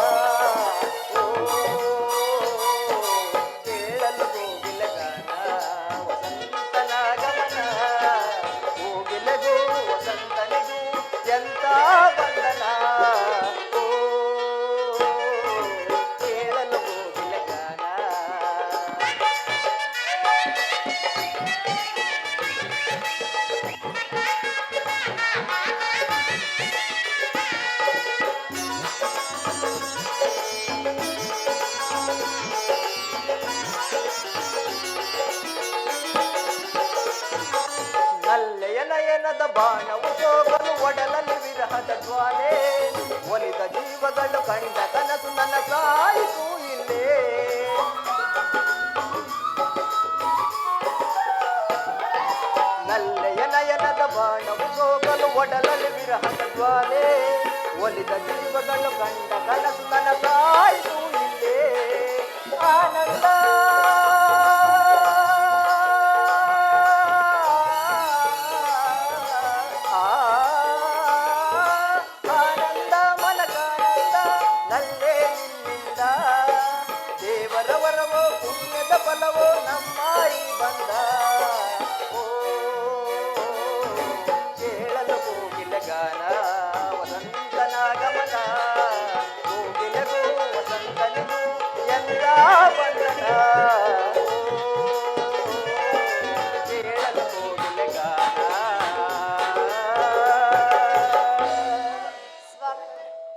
ಕೇಳಲು ಕೋಗಿಲೆ ಗಾನ, ವಸಂತನ ಗಮನ. ಕೋಗಿಲೆಗೂ ವಸಂತನಿಗೂ ನಯನದ ಬಾಣವು ಹೋಗಲು ಒಡಲಲ್ಲಿ ವಿರಹದ ಜ್ವಾಲೆ ಒಲಿದ ಜೀವಗಳು ಕಂಡ ಕನಸು ನನ್ನ ಸಾಯಿಸು ಇಲ್ಲೇ ನಲ್ಲೆಯ ನಯನದ ಬಾಣವು ಹೋಗಲು ಒಡಲಲ್ಲಿ ವಿರಹದ ಜ್ವಾಲೆ ಒಲಿದ ಜೀವಗಳು ಕಂಡ ಕನಸು ನನ್ನ ಸಾಯಿಸು ಇಲ್ಲೇ ಆನಂದ ಆನಂದ ಮನಕಾನಂದ ನಲ್ಲೇ ನಿನ್ನಿಂದ ದೇವರ ವರವೋ ಪುಣ್ಯದ ಫಲವೋ ನಮ್ಮ ಈ ಬಂದ ಓ ಕೇಳಲು ಕೋಗಿಲ ಗಾನ ವಸಂತನ ಗಮನ ಕೋಗಿಲಗೂ ವಸಂತನಿಗೂ ಎಂದ ಬಂಧನ ಕೇಳಲು ಕೋಗಿಲ ಗಾನ ಸ್ವಾಮಿ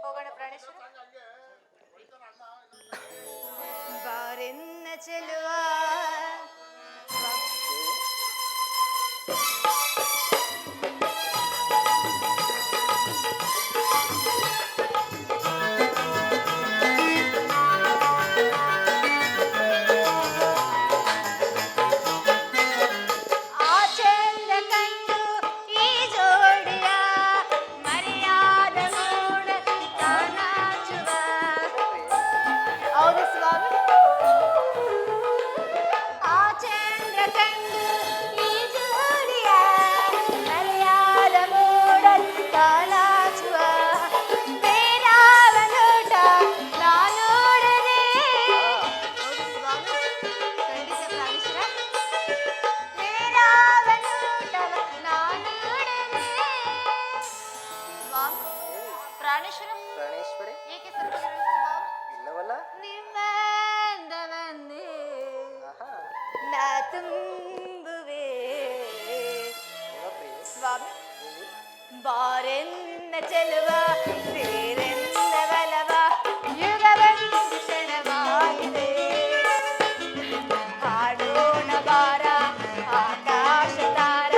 ಹೋಗೋಣ ಪ್ರಾಣೇಶ್ವರ. ಬಾರೆನ್ನ ಚೆಲುವ ಆ ಚಂದ ಕಂಡು ಈ ಜೋಡಿಯ ಮರೆಯಾದ ಮೂಡ ಕಾಣಾಚುವ. ಹೌದು ಸ್ವಾಮಿ. ಆ ಚಂದ್ರ ಕಂಡು ಈ ಜೋಡಿಯ ಮರೆಯಾದ ಮೂಡ ಕಾಣಾಚುವ. ಬೇರಾವ ನೋಟ ನಾ ನೋಡದೆ. ಹೌದು ಸ್ವಾಮಿ. ಖಂಡಿತ ಪ್ರಾಣೇಶ್ವರ. ಬೇರಾವ ನೋಟವ ನಾ ನೋಡದೆ. ಸ್ವಾಮಿ ಪ್ರಾಣೇಶ್ವರ ಪ್ರಾಣೇಶ್ವರಿ ಏಕೆ ಸತ್ಯಗಳು ಸ್ವಾಮಿ? ಇಲ್ಲವಲ್ಲ ನಿಮ್ಮಂದವನ್ನೇ ಆಹಾ ನಾ ತುಂಬುವೆ. ಪ್ರಿಯ ಸ್ವಾಮಿ ಬಾರೆನ್ನ ಚೆಲುವ ಸೇರೆನ್ನ ಬಲವ ಯುಗವೆಂದು ಕ್ಷಣವಾಗಿದೆ. ಹಾಡೋಣ ಬಾರ ಆಕಾಶ ತಾರ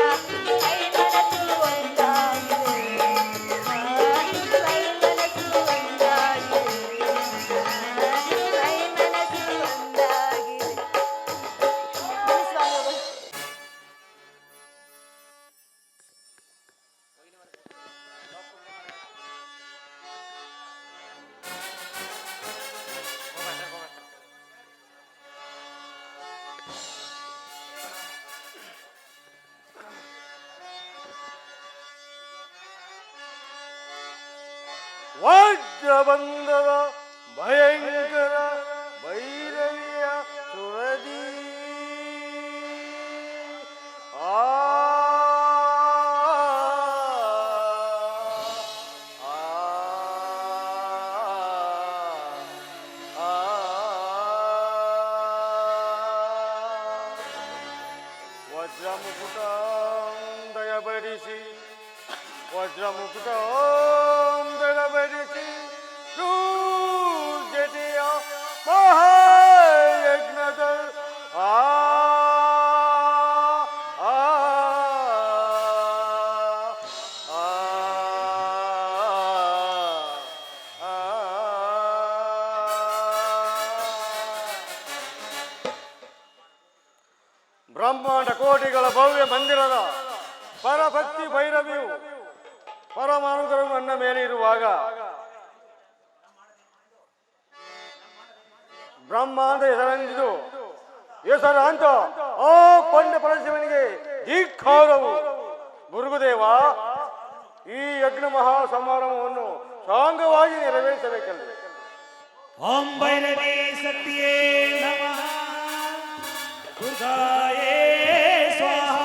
ಕೈ ಮನಸ್ಸು ಒಂದಾಗಿದೆ. ಕೈ ಮನಸ್ಸು ಒಂದಾಗಿದೆ. ಕೈ ಮನಸ್ಸು ಒಂದಾಗಿದೆ. ಬನ್ನಿ ಸ್ವಾಮಿಗಳು. ವಜ್ರಬಂಧದ ಭಯಂಕರ ಭೈರವಿಯ ಸುರದಿ ಆ ವಜ್ರಮುಕುಟಾಂ ದಯಬರಿಸಿ ವಜ್ರಮುಕುಟಾಂ ದಯಬರಿಸಿ ಜಟಿಯ ಮಹಾಯಜ್ಞದ ಆ ಆ ಆ ಆ ಬ್ರಹ್ಮಾಂಡ ಕೋಟಿಗಳ ಭವ್ಯ ಮಂದಿರದ ಪರಭಕ್ತಿ ಭೈರವಿಯು ಪರಮಾನುಗ್ರಹ ನನ್ನ ಮೇಲೆ ಇರುವಾಗ ಬ್ರಹ್ಮಾಂಡ ಹೆಸರಂದಿದು ಹೆಸರಾಂತ ಆ ಪಂಡ ಪರಶಿವನಿಗೆ ಧಿಕ್ಕಾರವು. ಮುರುಗುದೇವ, ಈ ಯಜ್ಞ ಮಹಾ ಸಮಾರಂಭವನ್ನು ಸಾಂಗವಾಗಿ ನೆರವೇರಿಸಬೇಕಲ್ಲ. ಓಂ ಭೈರವೇ ಶಕ್ತಿಯೇ ನಮಃ ದುರ್ಗಾಯೇ ಸ್ವಾಹ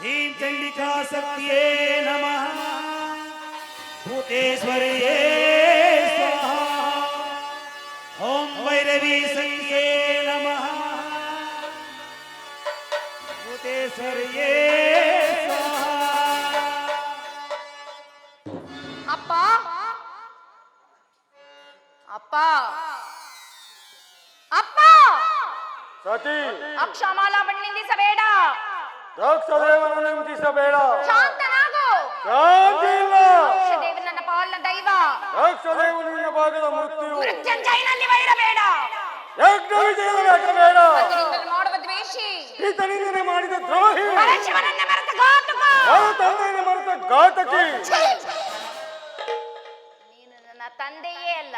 ಹೀಂ ಚಂಡಿಕಾ ಶಕ್ತಿಯೇ ನಮಃ ಭೂತೇಶ್ವರಿಯೇ ಸ್ವಾಹ ಓಂ ಭೈರವಿ ಶಕ್ತಿಯೇ ನಮಃ ಭೂತೇಶ್ವರಿಯೇ ಸ್ವಾಹ. ಅಪ್ಪ ಅಪ್ಪ ಅಪ್ಪ ಸತಿ ಅಕ್ಷಮಾಲ ನಿಲ್ಲಿಸಬೇಡ. ದಕ್ಷದೇವನನ್ನು ಹಿಂಸಿಸಬೇಡ. ಶಾಂತನಾಗು. ಶಾಂತಿ ಇಲ್ಲ. ದಕ್ಷದೇವ ನನ್ನ ಪಾಲನ ದೈವ. ದಕ್ಷದೇವನು ನಿನ್ನ ಭಾಗದ ಮೃತ್ಯು. ಮೃತ್ಯುಂಜಯನಲ್ಲಿ ವೈರಬೇಡ. ಯಜ್ಞ ವಿಜಯದಲ್ಲಿ ಹಾಕಬೇಡ. ಪತಿನಿಂದಲೇ ಮಾಡುವ ದ್ವೇಷಿ. ಈತನಿಂದಲೇ ಮಾಡಿದ ದ್ರೋಹಿ. ಪರಶಿವನನ್ನ ಮರೆತ ಘಾತಕ. ತಂದೆಯನ್ನು ಮರೆತ ಘಾತಕಿ. ನೀನು ನನ್ನ ತಂದೆಯೇ ಅಲ್ಲ.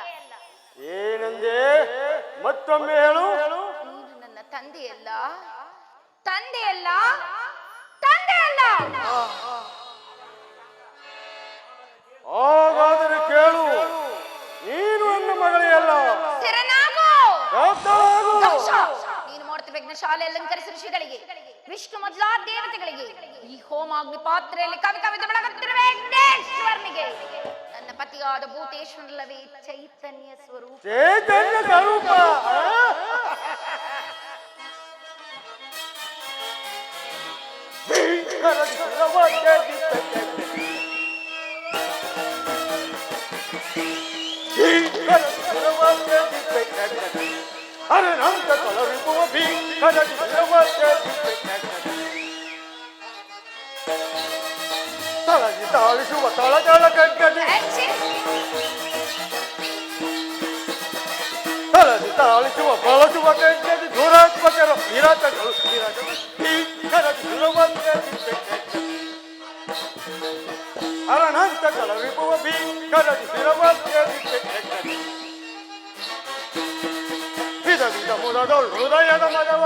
ಏನಂದೆ? ಮತ್ತೊಮ್ಮೆ ಹೇಳು. ನೀನು ನನ್ನ ತಂದೆಯಲ್ಲ, ತಂದೆಯಲ್ಲ, ತಂದೆಯಲ್ಲ. ಹಾಗಾದರೆ ಕೇಳು, ನೀನು ನನ್ನ ಮಗಳೇ ಅಲ್ಲ. ಸ್ಥಿರನಾಗು. ಶಾಂತನಾಗು. ದಕ್ಷ, ನೀನು ಮಾಡುತ್ತಿರುವ ಶಾಲೆ ಅಲಂಕರಿಸಿದ ಋಷಿಗಳಿಗೆ, ವಿಷ್ಣು ಮೊದಲಾದ ದೇವತೆಗಳಿಗೆ, ಈ ಹೋಮಾಗ್ನಿ ಪಾತ್ರೆಯಲ್ಲಿ ಕವಿ ಕವಿದು ಬೆಳಗುತ್ತಿರುವ ವೆಂಕಟೇಶ್ವರನಿಗೆ ನನ್ನ ಪತಿಯಾದ ಭೂತೇಶ್ವರಲ್ಲವೇ ಚೈತನ್ಯ ಸ್ವರೂಪ. ಚೈತನ್ಯ ಸ್ವರೂಪ. ಅನಂತ ಕಲರಿಪುವ ಭೀಕರದಿ ತಳಗಿ ತಾಳಿಸುವ ತಳಜಳ ಗಡ್ಗದಿ ತಳದಿ ತಾಳಿಸುವ ಬಳಸುವ ಗಡ್ಗದಿ ದುರಾತ್ಮಕರ ವಿರಾಟಗಳು ಭೀಕರದಿ ಅನಂತ ಕಲರಿಪುವ ಭೀಕರದಿ ವಿಧ ವಿಧ ಮುದದೊಳು ಹೃದಯದ ಮದವ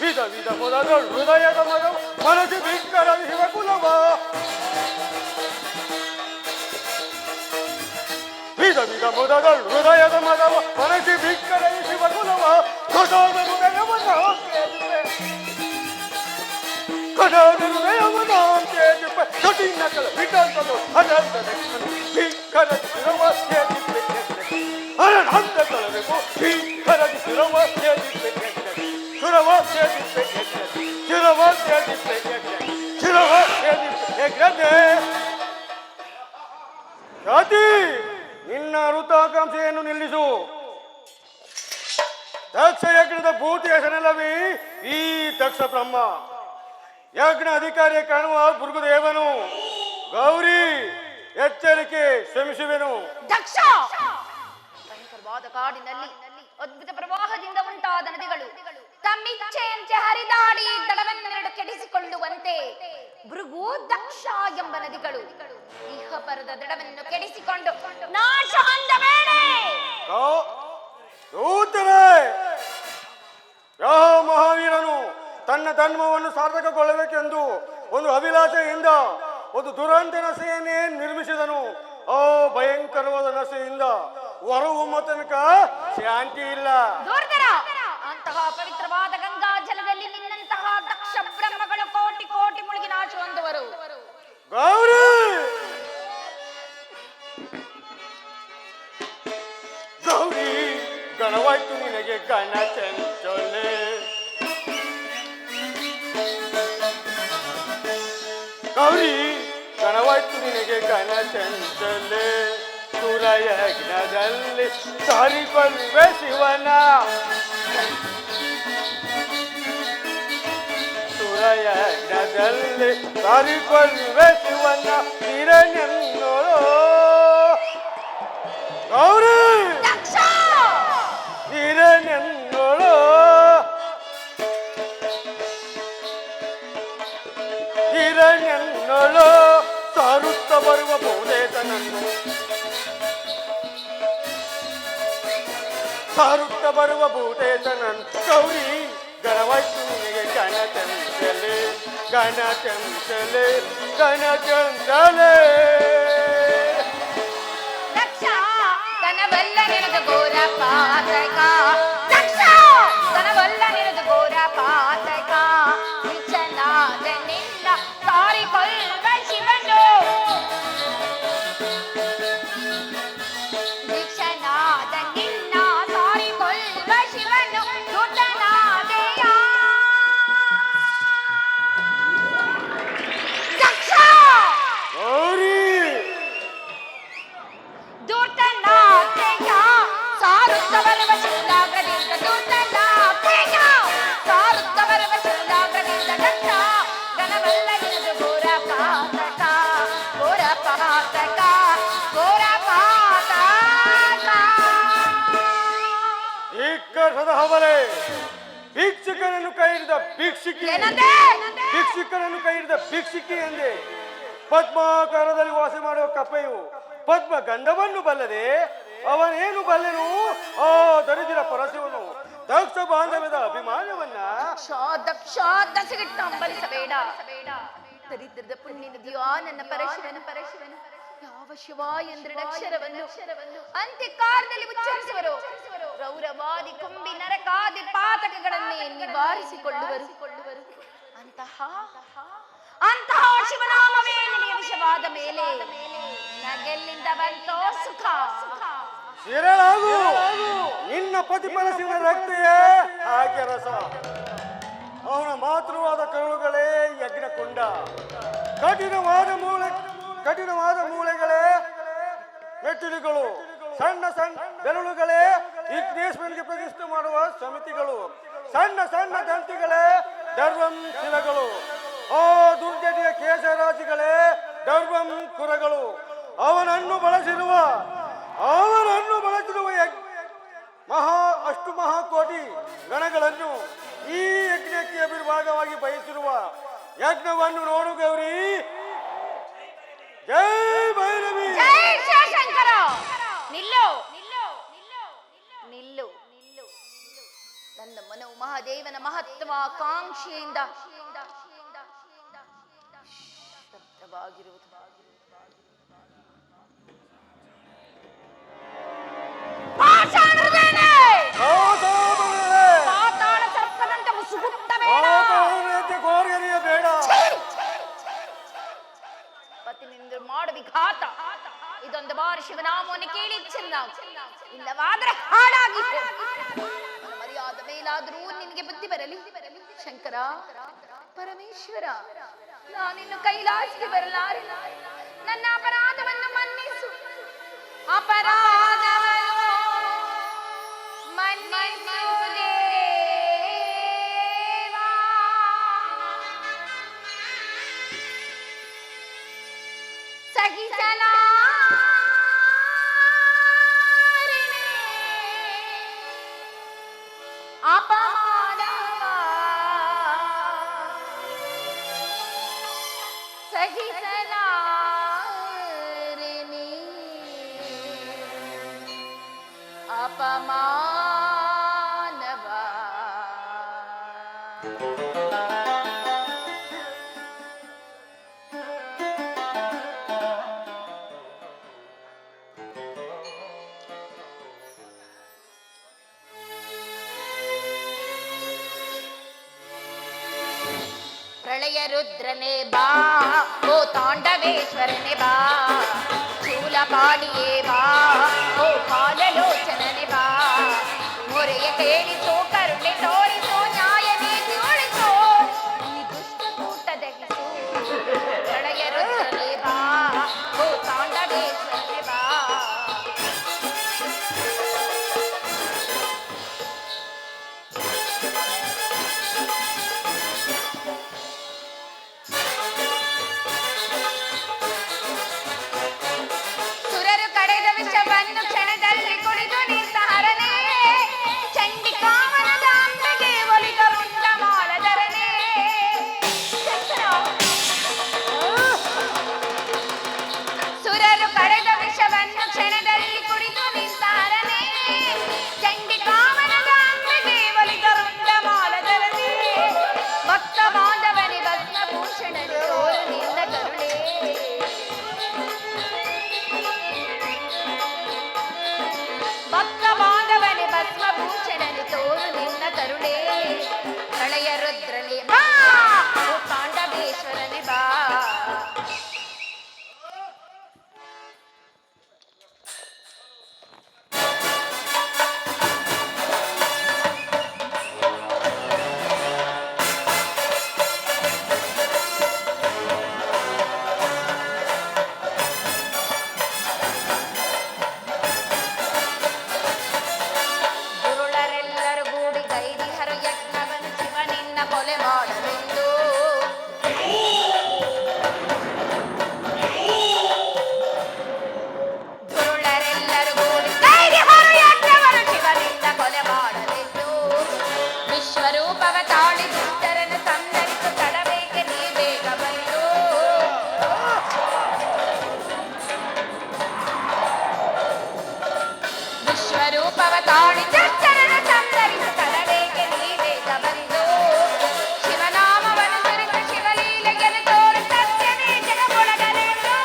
ವಿಧ ವಿಧ ಮುದದೊಳು ಹೃದಯದ ಮದವ ಮನಸ್ಸು ಭೀಕರ ಶಿವಕುಲವ ವಿಧ ವಿಧ ಮುದದೊಳು ಹೃದಯದ ಮದವ ಮನಸ್ಸು ಭೀಕರ ಶಿವಕುಲವ ಕಟಾದ ಹೃದಯವನ್ನು ಕಟಾದ ಹೃದಯವನ್ನು ಕಠಿಣ ಕಲ ವಿಟಾಂತದ ಅನಂತ ಭೀಕರ ಶಿರವ ಅನಂತ ಕಲಬೇಕು ಭೀಕರ ಶಿರವ ಜಾತಿ ನಿನ್ನ ವೃತ್ತಾಕಾಂಕ್ಷೆಯನ್ನು ನಿಲ್ಲಿಸು. ದಕ್ಷ ಯಜ್ಞದ ಭೂತಿ ಹೆಸರಿಲ್ಲವೇ ಈ ದಕ್ಷ ಬ್ರಹ್ಮ. ಯಜ್ಞ ಅಧಿಕಾರಿ ಕಾಣುವ ಭೃಗುದೇವನು. ಗೌರಿ ಎಚ್ಚರಿಕೆ, ಶ್ರಮಿಸುವೆನು. ದಕ್ಷ, ಭಯಂಕರವಾದ ಕಾಡಿನಲ್ಲಿ ಅದ್ಭುತ ಪ್ರವಾಹದಿಂದ ಉಂಟಾದ ನದಿಗಳು ತಮ್ಮಿಚ್ಛೆಯಂತೆ ಹರಿದಾಡಿ ದಡವನ್ನೆರಡು ಕೆಡಿಸಿಕೊಳ್ಳುವಂತೆ ಭೃಗು ದಕ್ಷ ಎಂಬ ನದಿಗಳು ಇಹಪರದ ದಡವನ್ನು ಕೆಡಿಸಿಕೊಂಡು ನಾಶ ಹೊಂದಬೇಡ. ಯಾವ ಮಹಾವೀರನು ತನ್ನ ಧರ್ಮವನ್ನು ಸಾರ್ಥಕಗೊಳ್ಳಬೇಕೆಂದು ಒಂದು ಅಭಿಲಾಷೆಯಿಂದ ಒಂದು ದುರಂತ ನಸೆಯನ್ನೇ ನಿರ್ಮಿಸಿದನು. ಆ ಭಯಂಕರವಾದ ನಸೆಯಿಂದ ಹೊರಹೊಮ್ಮ ತನಕ ಶಾಂತಿ ಇಲ್ಲ. ದೂರ್ಧರ, ಅಂತಹ ಪವಿತ್ರವಾದ ಗಂಗಾ ಜಲದಲ್ಲಿ ನಿನ್ನಂತಹ ದಕ್ಷ ಬ್ರಹ್ಮಗಳು ಕೋಟಿ ಕೋಟಿ ಮುಳುಗಿ ನಾಶ ಹೊಂದುವರು. ಗೌರಿ, ಗೌರಿ ಗಣವಾಯ್ತು ನಿನಗೆ ಗಣ ಚಂಚಲೆ. ಗೌರಿ ಗಣವಾಯ್ತು ನಿನಗೆ ಗಣ ಚಂಚಲೆ. ಸುರಯಜ್ಞದಲ್ಲಿ ಸಾರಿಕೊಳ್ಳುವೆ ಶಿವನ. ಸುರಯಜ್ಞದಲ್ಲಿ ಸಾರಿಕೊಳ್ಳುವೆ ಶಿವನ ಹಿರಣ್ಯನ್ನೋಳು. ಗೌರಿ ಹಿರಣ್ಯನ್ನೋಳು ಹಿರಣ್ಯನ್ನೋಳು ಸಾರುತ್ತ ಬರುವ ಬಹುದೇತನನ್ನು ಸಾರುತ್ತ ಬರುವ ಭೂತೇತನನ್. ಗೌರಿ ಗಣವಾಯ್ತು ನಿನಗೆ ಗಣ ಚಂಚಲೆ, ಗಣ ಚಂಚಲೆ, ಗಣ ಚಂಚಲೆ. ದಕ್ಷ, ಕನವಲ್ಲ ನಿನದು ಘೋರ ಪಾತಕ. ದಕ್ಷ, ಕನವಲ್ಲ ನಿನದು ಘೋರ ಪಾತಕ. ನಿಚ್ಚನಾದ ನಿನ್ನ ಸಾರಿಕೊಳ್ಳುವ ಶಿವನು. ದೀಕ್ಷನಾದ ನಿನ್ನ ಸಾರಿಕೊಳ್ಳುವ ಶಿವನು ದುಡ್ಡನಾದೆಯ. ದಕ್ಷ, ಗೌರಿ ಸಂಕಟದ ಹವಲೆ ಭಿಕ್ಷುಕನನ್ನು ಕೈ ಹಿಡಿದ ಭಿಕ್ಷುಕಿ ಭಿಕ್ಷುಕನನ್ನು ಕೈ ಹಿಡಿದ ಭಿಕ್ಷುಕಿ ಎಂದೆ. ಪದ್ಮಾಕಾರದಲ್ಲಿ ವಾಸ ಮಾಡುವ ಕಪ್ಪೆಯು ಪದ್ಮ ಗಂಧವನ್ನು ಬಲ್ಲದೆ ಅವನೇನು ಬಲ್ಲೆನು ಆ ದರಿದ್ರ ಪರಶುವನು ದಕ್ಷ ಬಾಂಧವ್ಯದ ಅಭಿಮಾನವನ್ನ ದಕ್ಷ ದಶಗಿಟ್ಟ ಅಂಬಲಿಸಬೇಡ. ದರಿದ್ರದ ಪುಣ್ಯ ನಿಧಿಯೋ ನನ್ನ ಪರಶುವನು ಯಾವ ಶಿವ ಎಂದ್ರಡಕ್ಷರವನ್ನು ಅಂತ್ಯಕಾಲದಲ್ಲಿ ಉಚ್ಚರಿಸುವರು. ರೌರವಾದಿ ಕುಂಬಿ ನರಕಾದಿ ಪಾತಕಗಳನ್ನೇ ನಿವಾರಿಸಿಕೊಳ್ಳುವರು. ಅಂತಹ ಶಿವನಾಮವೇ ನಿನಗೆ ವಿಷವಾದ ಮೇಲೆ ನಗೆಲ್ಲಿಂದ ಬಂತೋ ಸುಖ. ಶಿರಳಾಗು ನಿನ್ನ ಪ್ರತಿಫಲಿಸಿದ ರಕ್ತೆಯೇ ಹಾಗೆ ರಸ. ಅವನ ಮಾತೃವಾದ ಕರುಳುಗಳೇ ಯಜ್ಞಕುಂಡ. ಕಠಿಣವಾದ ಮೂಳೆಗಳೇ ಮೆಟ್ಟಿಲುಗಳು. ಸಣ್ಣ ಬೆರಳುಗಳೇ ವಿಘ್ನೇಶ್ವರನಿಗೆ ಪ್ರತಿಷ್ಠೆ ಮಾಡುವ ಸಮಿತಿಗಳು. ಸಣ್ಣ ದಂತಿಗಳೇ ದರ್ವಂ ಶಿಲಗಳು. ಆ ದುರ್ಜಟಿಯ ಕೇಶರಾಶಿಗಳೇ ದರ್ವಂ ಕುರಗಳು. ಅವನನ್ನು ಬಳಸಿರುವ ಅಷ್ಟು ಮಹಾಕೋಟಿ ಗಣಗಳನ್ನು ಈ ಯಜ್ಞಕ್ಕೆ ಅಭಿರ್ಭಾಗವಾಗಿ ಬಯಸಿರುವ ಯಜ್ಞವನ್ನು ನೋಡು ಗೌರಿ. ಜೈ ಭೈರವಿ. ನಿಲ್ಲು. ನನ್ನ ಮನವು ಮಹಾದೇವನ ಮಹತ್ವಾಕಾಂಕ್ಷೆಯಿಂದ ಸ್ತಬ್ಧವಾಗಿರುವುದು. ಪತಿನಿಂದ ಮಾಡ ವಿಘಾತ. ಇದೊಂದು ಬಾರಿ ಶಿವನಾಮವನ್ನು ಕೇಳಿ ಚೆನ್ನ, ಇಲ್ಲವಾದರೆ ಹಾಳಾಗಿ ಮರ್ಯಾದ ಮೇಲಾದರೂ ನಿನಗೆ ಬುದ್ಧಿ ಬರಲಿ. ಶಂಕರ ಪರಮೇಶ್ವರ, ನಾನಿನ್ನು ಕೈಲಾಸಿಗೆ ಬರಲಾರೆ. ನನ್ನ ಅಪರಾಧವನ್ನು ಮನ್ನಿಸು. ಅಪರಾಧವನ್ನು ಮನ್ನಿಸು ದೇವಾ. ಸಹಿಸಲಾರೆನೆ ಅಪಮಾನವ. ಸಹಿಸಲಾರೆನೆ ಅಪಮಾನವ. ಪ್ರಳಯ ರುದ್ರನೇ ಬಾ, ಓ ತಾಂಡವೇಶ್ವರನೇ ಬಾ. ಶೂಲಪಾಣಿಯೇ ಬಾ, ಓ ಕಾಲಲೋಚನನೇ ಬಾ. ಮೊರೆಯ ಕೇಳಿಸೋ, ಕರುಣೆ ತೋರಿಸೋ, ನ್ಯಾಯ ನೀತಿ ಉಳಿಸೋ, ಈ ದುಷ್ಟ ಕೂಟ ದಹಿಸು. ಪ್ರಳಯ ರುದ್ರನೇ ಬಾ, ಓ ತಾಂಡವೇಶ್ವರನೇ ಬಾ. ಸುರರು ಕಡೆದ ವಿಷವನ್ನು ಕ್ಷಣದಲ್ಲಿ ಕುಡಿದು ನಿಂತ ಹರನೇ. ಚಂಡಿಕಾವನದ ಅಂಬೆಗೆ ಒಲಿದರುಂಡ ಮಾಲಧರನೇ. ಸುರರು ಕಡೆದ ವಿಷವನ್ನು ಕ್ಷಣದಲ್ಲಿ ಕುಡಿದು ನಿಂತ ಹರನೇ. ಚಂಡಿಕಾವನದ ಅಂಬೆಗೆ ಒಲಿದರುಂಡ ಮಾಲಧರನೇ. ಭಕ್ತ ಬಾಂಧವನೇ ಭಸ್ಮಭೂಷಣನೇ ತೋರು ನಿಂದ ಕರುಣೆ. ಭಕ್ತ ಬಾಂಧವನೇ ಭಸ್ಮಭೂಷಣನೆ ತೋರು ನಿನ್ನ ಕರುಣೆ. ಪ್ರಳಯ ರುದ್ರನೇ ಬಾ, ಓ ತಾಂಡವೇಶ್ವರನೇ ಬಾ. ದುರುಳರೆಲ್ಲರೂ ಗೂಡಿ ಗೈದಿಹರು ಯಜ್ಞವನ್ನು ಶಿವನಿನ್ನ ಕೊಲೆ ಮಾಡಲೆಂದು. ರೂಪವ ತಾಳಿ ಚಚ್ಚರನ ಸಂತರಿಸ ಕರವೇಗೆ ನೀವೇ ತಬರಿದು ಶಿವನಾಮವನ್ನು ಸುರಿತ ಶಿವಲೀಲೆಗೆನೆ ತೋರ ಸತ್ಯವೇ ಜಗಮೊಳಗಲೆಂದು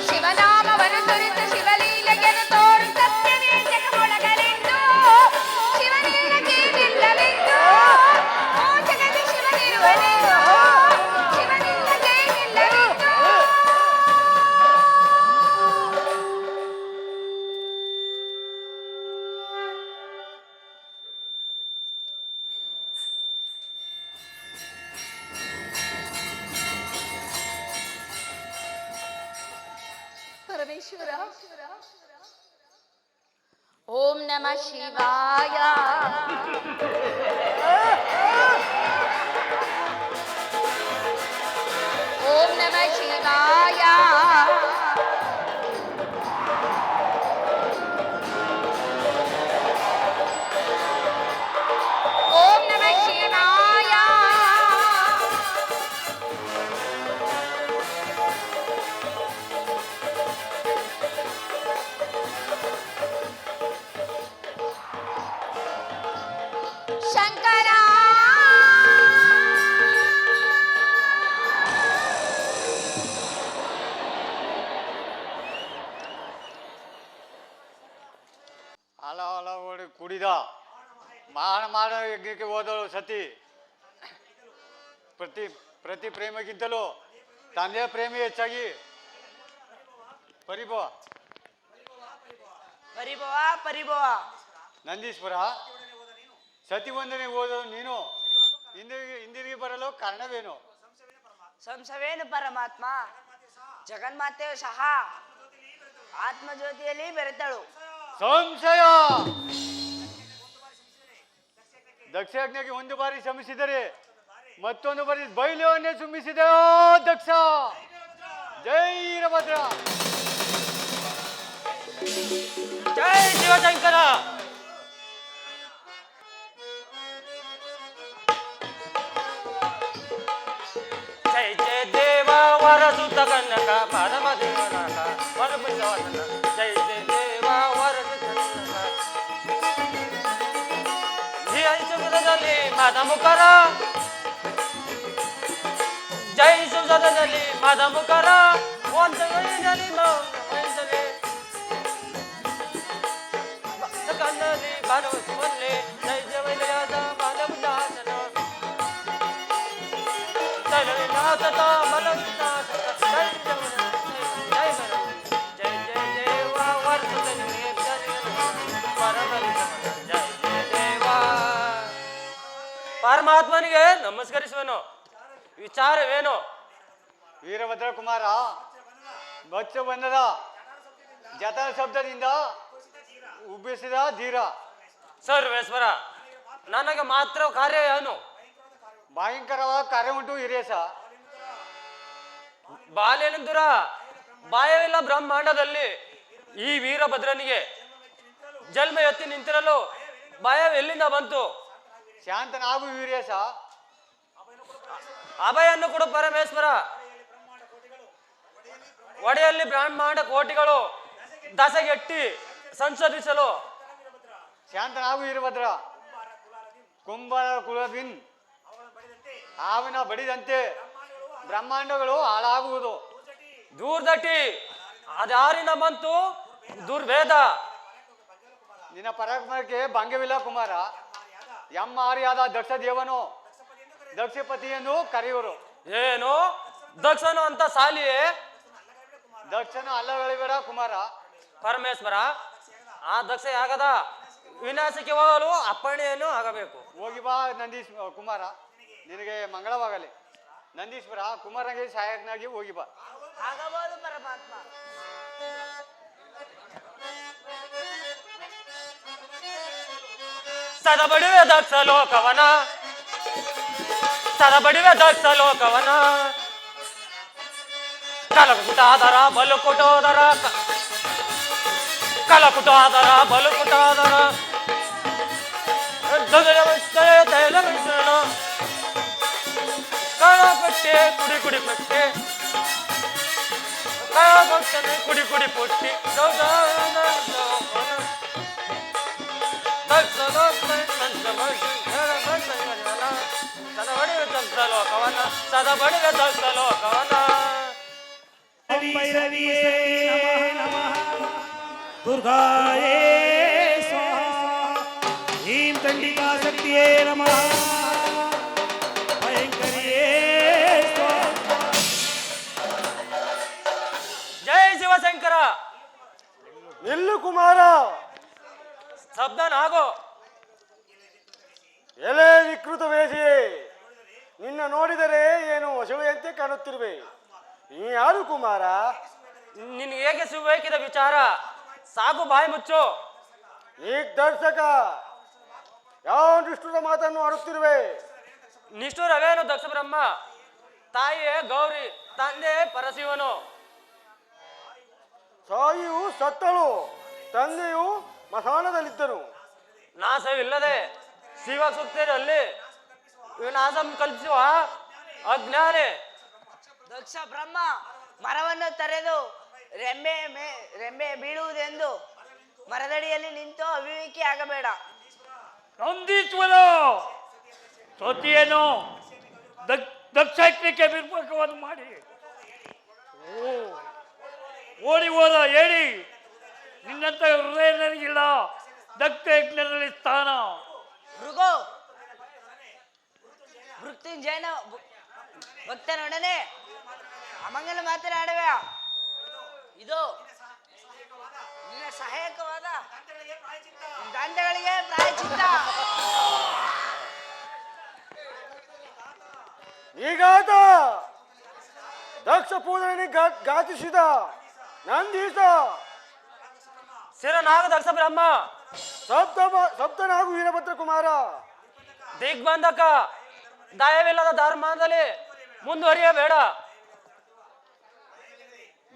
ಶಿವನಾಮವನ್ನು ಸುರಿತ ಶಿವಲೀಲೆಗೆನೆ ತೋರ ಸತ್ಯವೇ ಜಗಮೊಳಗಲೆಂದು ಶಿವನಿಲ್ಲಗೇನಿಲ್ಲವೆಂದು ಓ ಜಗದಿ ಶಿವನಿರುವನೆಂದು ಶಿವನಿಲ್ಲಗೇನಿಲ್ಲವೆಂದು ಪರಮೇಶ್ವರ ಓಂ ನಮಃ ಶಿವಾಯ ಓಂ ನಮಃ ಶಿವಾಯ ಓಂ ನಮಃ ಶಿವಾಯ ಶಂಕರ ಹಲ ಹಲ ಓಡಿ ಕುಡಿದ ಮಾಡ ಯಜ್ಞಕ್ಕೆ ಹೋದಳು ಸತಿ ಪ್ರತಿ ಪ್ರೇಮಗಿಂತಲೂ ತಂದೆಯ ಪ್ರೇಮ ಹೆಚ್ಚಾಗಿ ಪರಿಭವ ಪರಿಭವ ನಂದೀಶ್ವರ ಸತಿ ವಂದನೆ ಓದಲು ನೀನು ಹಿಂದಿರುಗಿ ಬರಲು ಕಾರಣವೇನು? ಸಂಶಯವೇನು ಪರಮಾತ್ಮ? ಜಗನ್ಮಾತೆಯು ಸಹ ಆತ್ಮಜ್ಯೋತಿಯಲ್ಲಿ ಬೆರೆತಳು. ಸಂಶಯ ದಕ್ಷಯಜ್ಞಕ್ಕೆ ಒಂದು ಬಾರಿ ಶ್ರಮಿಸಿದರೆ ಮತ್ತೊಂದು ಬಾರಿ ಬೈಲವನ್ನೇ ಸುಮ್ಮಿಸಿದ ದಕ್ಷ. ಜೈ ವೀರಭದ್ರ. ಜೈ ಶಿವಶಂಕರ. ಜೈ ಜಯ ದೇವ ವರಸುತ ಕನ್ನಕ ಪರಮ ದೇವನಾಕ ವರಬುಜವದನ. ಜೈ ಜಯ ದೇವ ವರಸುತ ಕನ್ನಕ ಜೈ ಸುಗದಲ್ಲಿ ಮದ ಮುಖರ. ಜೈ ಸುಗದಲ್ಲಿ ಮದ ಮುಖರ ಒಂದಲ್ಲಿ ಕಣ್ಣಲ್ಲಿ ಬರುವಲ್ಲಿ ನೈಜವೈಲಯಾದ ಮಲವಿನಾಶನ ತಲವಿನಾಥತ ಮಲವಿನಾಶನ ಜೈ ಜಯ ಜಯ ಜಯ ದೇವ ವರ್ತದಲ್ಲಿ ಜಯ ಜಯ ದೇವ. ಪರಮಾತ್ಮನಿಗೆ ನಮಸ್ಕರಿಸುವನು. ವಿಚಾರವೇನು? ವೀರಭದ್ರ ಕುಮಾರ ಬಚ್ಚ ಬಂದದ ಜತ ಶಬ್ದದಿಂದ ಉಬ್ಬಿಸಿದ ಧೀರ. ಸರ್ವೇಶ್ವರ, ನನಗೆ ಮಾತ್ರ ಕಾರ್ಯ ಏನು? ಭಯಂಕರವಾದ ಕಾರ್ಯ ಉಂಟು ಹಿರೇಶ. ಬಾಲ್ಯನಂತರ ಬಾಯವಿಲ್ಲ ಬ್ರಹ್ಮಾಂಡದಲ್ಲಿ ಈ ವೀರಭದ್ರನಿಗೆ ಜನ್ಮ ಎತ್ತಿ ನಿಂತಿರಲು ಭಯವೆಲ್ಲಿಂದ ಬಂತು? ಶಾಂತನಾಗು ವೀರೇಶ. ಅಭಯನ್ನು ಕೊಡು ಪರಮೇಶ್ವರ. ಒಡೆಯಲ್ಲಿ ಬ್ರಹ್ಮಾಂಡ ಕೋಟಿಗಳು ದಸಗೆಟ್ಟಿ ಸಂಶೋಧಿಸಲು ಶಾಂತನಾಗು ವೀರಭದ್ರ. ಕುಂಭರ ಕುಲವಿನ್ ಹಾವಿನ ಬಡಿದಂತೆ ಬ್ರಹ್ಮಾಂಡಗಳು ಹಾಳಾಗುವುದು. ದೂರ್ದಟ್ಟಿ ಅದಾರಿನ ಬಂತು ದುರ್ವೇದ. ನಿನ್ನ ಪರಾಕ್ರಮಕ್ಕೆ ಭಂಗವಿಲ್ಲ ಕುಮಾರ. ಎಮ್ಮಾರಿಯಾದ ದಕ್ಷ ದೇವನು ದಕ್ಷಪತಿಯನ್ನು ಕರೆಯುವರು. ಏನು ದಕ್ಷನು ಅಂತ ಸಾಲಿಯೇ? ದಕ್ಷನ ಅಲ್ಲಗಳಿಬೇಡ ಕುಮಾರ. ಪರಮೇಶ್ವರ, ಆ ದಕ್ಷ ಯಾಗದ ವಿನಾಶಕ್ಕೆ ಹೋಗಲು ಅಪ್ಪಣೆಯನ್ನು ಆಗಬೇಕು. ಹೋಗಿ ಬಾ ನಂದೀಶ್ ಕುಮಾರ, ನಿನಗೆ ಮಂಗಳವಾಗಲಿ. ನಂದೀಶ್ವರ ಕುಮಾರನಿಗೆ ಸಹಾಯಕನಾಗಿ ಹೋಗಿ ಬಾ. ಆಗಬಹುದು ಪರಮಾತ್ಮ. ಸದಬಡಿವೆ ದಕ್ಷ ಲೋಕವನ, ಸದಬಡಿವೆ ದಕ್ಷ ಲೋಕವನ. ಕಲಕುಟಾದರ ಬಲುಕುಟೋದರ, ಕಲಕುಟಾದರ ಬಲುಕುಟಾದರ. ಕಳಪಟ್ಟೆ ಕುಡಿ ಕುಡಿ ಪಟ್ಟೆ ಕುಡಿ ಕುಡಿ ಪುಟ್ಟಿ ಸದಾ ಬಡಿವೆ ಲೋಕವನ ಭೈರವಿಯೇ ನಮಃ ದುರ್ಗಾಯೇ ಸ್ವಾಹ ಹೀಂ ಚಂಡಿಕಾ ಶಕ್ತಿಯೇ ನಮಃ ಭಯಂಕರಿಯೇ ಸ್ವಾಹ ಜೈ ಶಿವಶಂಕರ ನಿಲ್ಲು ಕುಮಾರ. ಶಬ್ದನಾಗೋ ಎಲೆ ವಿಕೃತ ವೇಷಿಯೇ, ನಿನ್ನ ನೋಡಿದರೆ ಏನು ಹೊಸಳೆಯಂತೆ ಕಾಣುತ್ತಿರುವೆ. ನೀ ಯಾರು ಕುಮಾರ? ನಿನ್ಗೆ ಹೇಗೆ ಸಿಗಬೇಕಿದ ವಿಚಾರ ಸಾಕು ಬಾಯಿ ಮುಚ್ಚು. ಈಗ ದರ್ಶಕ ಯಾವ ನಿಷ್ಠುರ ಮಾತನ್ನು ಆಡುತ್ತಿರುವೆ? ನಿಷ್ಠುರವೇನು ದಕ್ಷ ಬ್ರಹ್ಮ? ತಾಯಿಯೇ ಗೌರಿ, ತಂದೆ ಪರಶಿವನು. ತಾಯಿಯು ಸತ್ತಳು, ತಂದೆಯು ಮಸಾಣದಲ್ಲಿದ್ದನು. ನಾಶವಿಲ್ಲದೆ ಶಿವ ಸುತ್ತರಲ್ಲಿ ವಿನಾಶಂ ಕಲ್ಪಿಸುವ ಅಜ್ಞಾನೆ. ದಕ್ಷ ಬ್ರಹ್ಮ ಮರವನ್ನು ತರೆದು ರೆಂಬೆ ಬೀಳುವುದೆಂದು ಮರದಡಿಯಲ್ಲಿ ನಿಂತು ಅವಿವೇಕಿ ಆಗಬೇಡ. ನಂದೀಶ್ವರ ಸತಿಯನ್ನು ದಕ್ಷಕ್ಕೆ ನಿರ್ಮುಖವನ್ನು ಮಾಡಿ ಓಡಿ ಹೋದ ಹೇಳಿ ನಿನ್ನಂತ ಹೃದಯ ನನಗಿಲ್ಲ. ದಕ್ಷ ಯಜ್ಞದಲ್ಲಿ ಸ್ಥಾನ ಭೃಗು ಮೃತ್ಯುಂಜಯನ ಭಕ್ತನೊಡನೆ ಅಮಂಗಲ ಮಾತನಾಡುವ. ಇದು ನಿನ್ನ ಸಹಾಯಕವಾದ ದಂಡಗಳಿಗೆ ಪ್ರಾಯಶ್ಚಿತ್ತ. ಈಗಾತ ದಕ್ಷ ಪೂಜನೆ ಘಾತಿಸಿದ ನಂದೀಶ ಶಿರನಾಗ ದಕ್ಷ ಬ್ರಹ್ಮ, ಸಪ್ತನಾಗು ವೀರಭದ್ರ ಕುಮಾರ. ದಿಗ್ಬಂಧಕ ದಯವಿಲ್ಲದ ಧರ್ಮದಲ್ಲಿ ಮುಂದುವರಿಯಬೇಡ.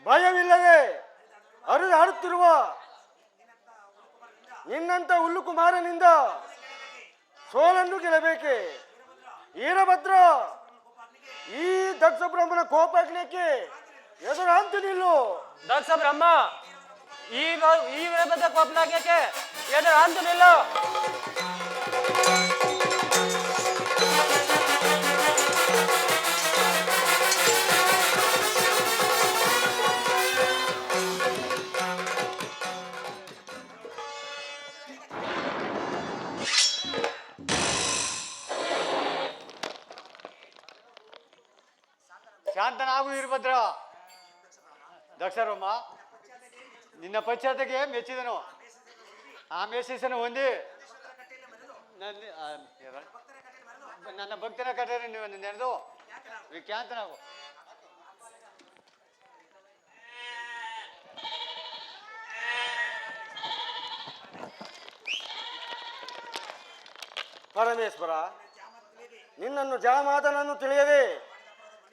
ಭಯವಿಲ್ಲದೆ ಹರಿದಾಡುತ್ತಿರುವ ನಿನ್ನಂತ ಹುಲ್ಲು ಕುಮಾರನಿಂದ ಸೋಲನ್ನು ಗೆಲ್ಲಬೇಕೆ? ವೀರಭದ್ರ, ಈ ದಕ್ಷ ಬ್ರಹ್ಮನ ಕೋಪಾಗ್ನಿಯಕ್ಕೆ ಎದುರಂತು ನಿಲ್ಲು. ದಕ್ಷ ಬ್ರಹ್ಮ, ಈ ವೀರಭದ್ರ ಕೋಪನಾಗ್ಯಕ್ಕೆ ಎದುರು ಅಂತು ನಿಲ್ಲು. ಶಾಂತನಾಗು ವೀರಭದ್ರ. ದಕ್ಷರಮ್ಮ ನಿನ್ನ ಪಶ್ಚಾತ್ತೆಗೆ ಮೆಚ್ಚಿದನು. ಆ ಮೆಚ್ಚಿಸನು ಹೊಂದಿ ನನ್ನ ಭಕ್ತನ ಕಟ್ಟರೆ ನೀವು ನೆನೆದು ವಿಖ್ಯಾತನಾಗು. ಪರಮೇಶ್ವರ, ನಿನ್ನನ್ನು ಜಾಮಾತನನ್ನು ತಿಳಿಯದೆ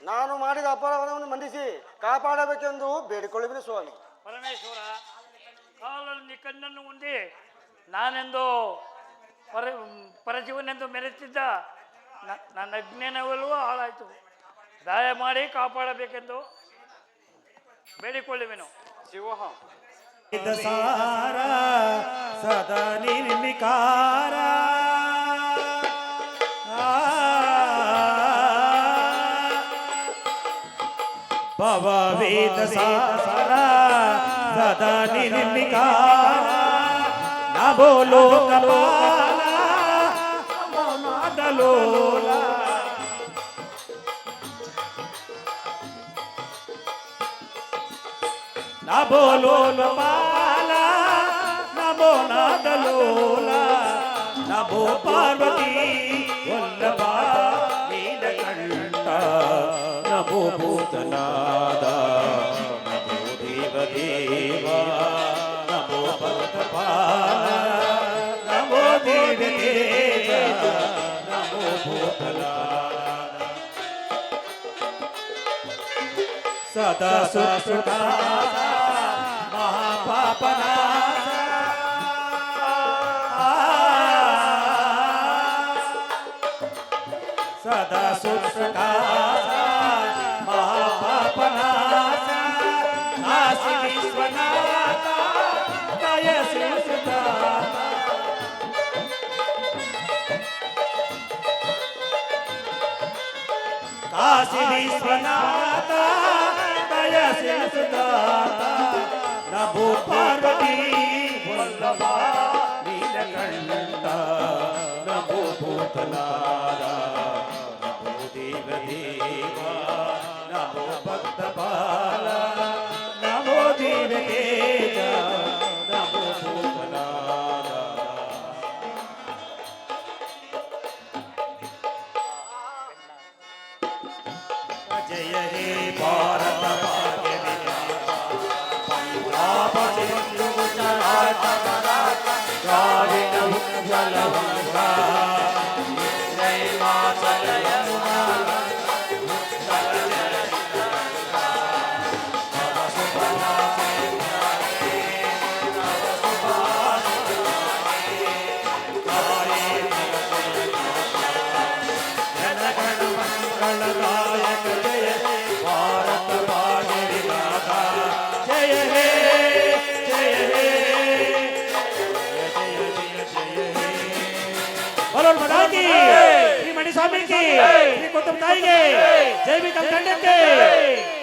ನಾನು ಮಾಡಿದ ಅಪರಾಧವನ್ನು ಮಂಡಿಸಿ ಕಾಪಾಡಬೇಕೆಂದು ಬೇಡಿಕೊಳ್ಳುವಿನಿ ಸ್ವಾಮಿ. ಪರಮೇಶ್ವರ, ಕಾಲಲ್ಲಿ ಕಣ್ಣನ್ನು ಉಂಡಿ ನಾನೆಂದು ಪರಶಿವನೆಂದು ಮೆರೆತಿದ್ದ ನನ್ನ ಅಜ್ಞಾನವಲ್ಲೂ ಹಾಳಾಯಿತು. ದಯಮಾಡಿ ಕಾಪಾಡಬೇಕೆಂದು ಬೇಡಿಕೊಳ್ಳುವೆನು. ಶಿವೋಹ ಸಾರ ಸದಾ ನಿರ್ಮಿಕಾರ ಭವವೇದ ಸಾರ ಸದಾ ನಿರ್ಮಿಕಾರ ನಭೋ ಲೋಕಪಾಲ ಮಾದಲೋಲ ನಭೋ ಲೋಕಪಾಲ ನಭೋ ನಾದಲೋಲ ನಭೋ ಪಾರ್ವತಿ ವಲ್ಲಭ ನೀಲಕಂಠ ನಮೋ ಭೂತನಾದ ನಮೋ ದೇವದೇವ ನಮೋ ಭಕ್ತಪಾಲ ನಮೋ ದೇವದೇವ ನಮೋ ಭೂತನಾದ ಸದಾ ಸುಸುನಾದ ಮಹಾಪಾಪನಾದ ಸದಾ ಸುಸುನಾದ ಮಹಾಪಾಪನಾದ ವಿಶ್ವನಾಥ ದಯಸಿಸುತ್ತ ಕಾಶಿ ವಿಶ್ವನಾಥ ದಯಸಿಸುತ್ತ ನಭೋ ಪಾರ್ವತಿ ವಲ್ಲಭ ನೀಲಕಂಠ ನಭೋ ಭೂತಲಾರ ನಭೋ ದೇವ ದೇವ ನಮೋ ಭಕ್ತ ಬಾಲ ನಮೋ ದೇವಕೇಶ ನಮೋ ಭೂತನಾದ ಜಯ ಹೇ ಭಾರತ ಭಾಗ್ಯ ವಿಧಾತ ಪಂಜಾಬ ಸಿಂಧು ಗುಜರಾತ ಮರಾಠ ದ್ರಾವಿಡ ಉಜ್ಜಲ ವಂಶ ಜಯ ಮಾತಲ ಯಮುನಾ नायक जय भारत भाग्य विधाता जय हे जय हे जय जय जय हे बोलो बड़ा की श्री मणि स्वामी की श्री कुतुब ताई के जय भी कंठ के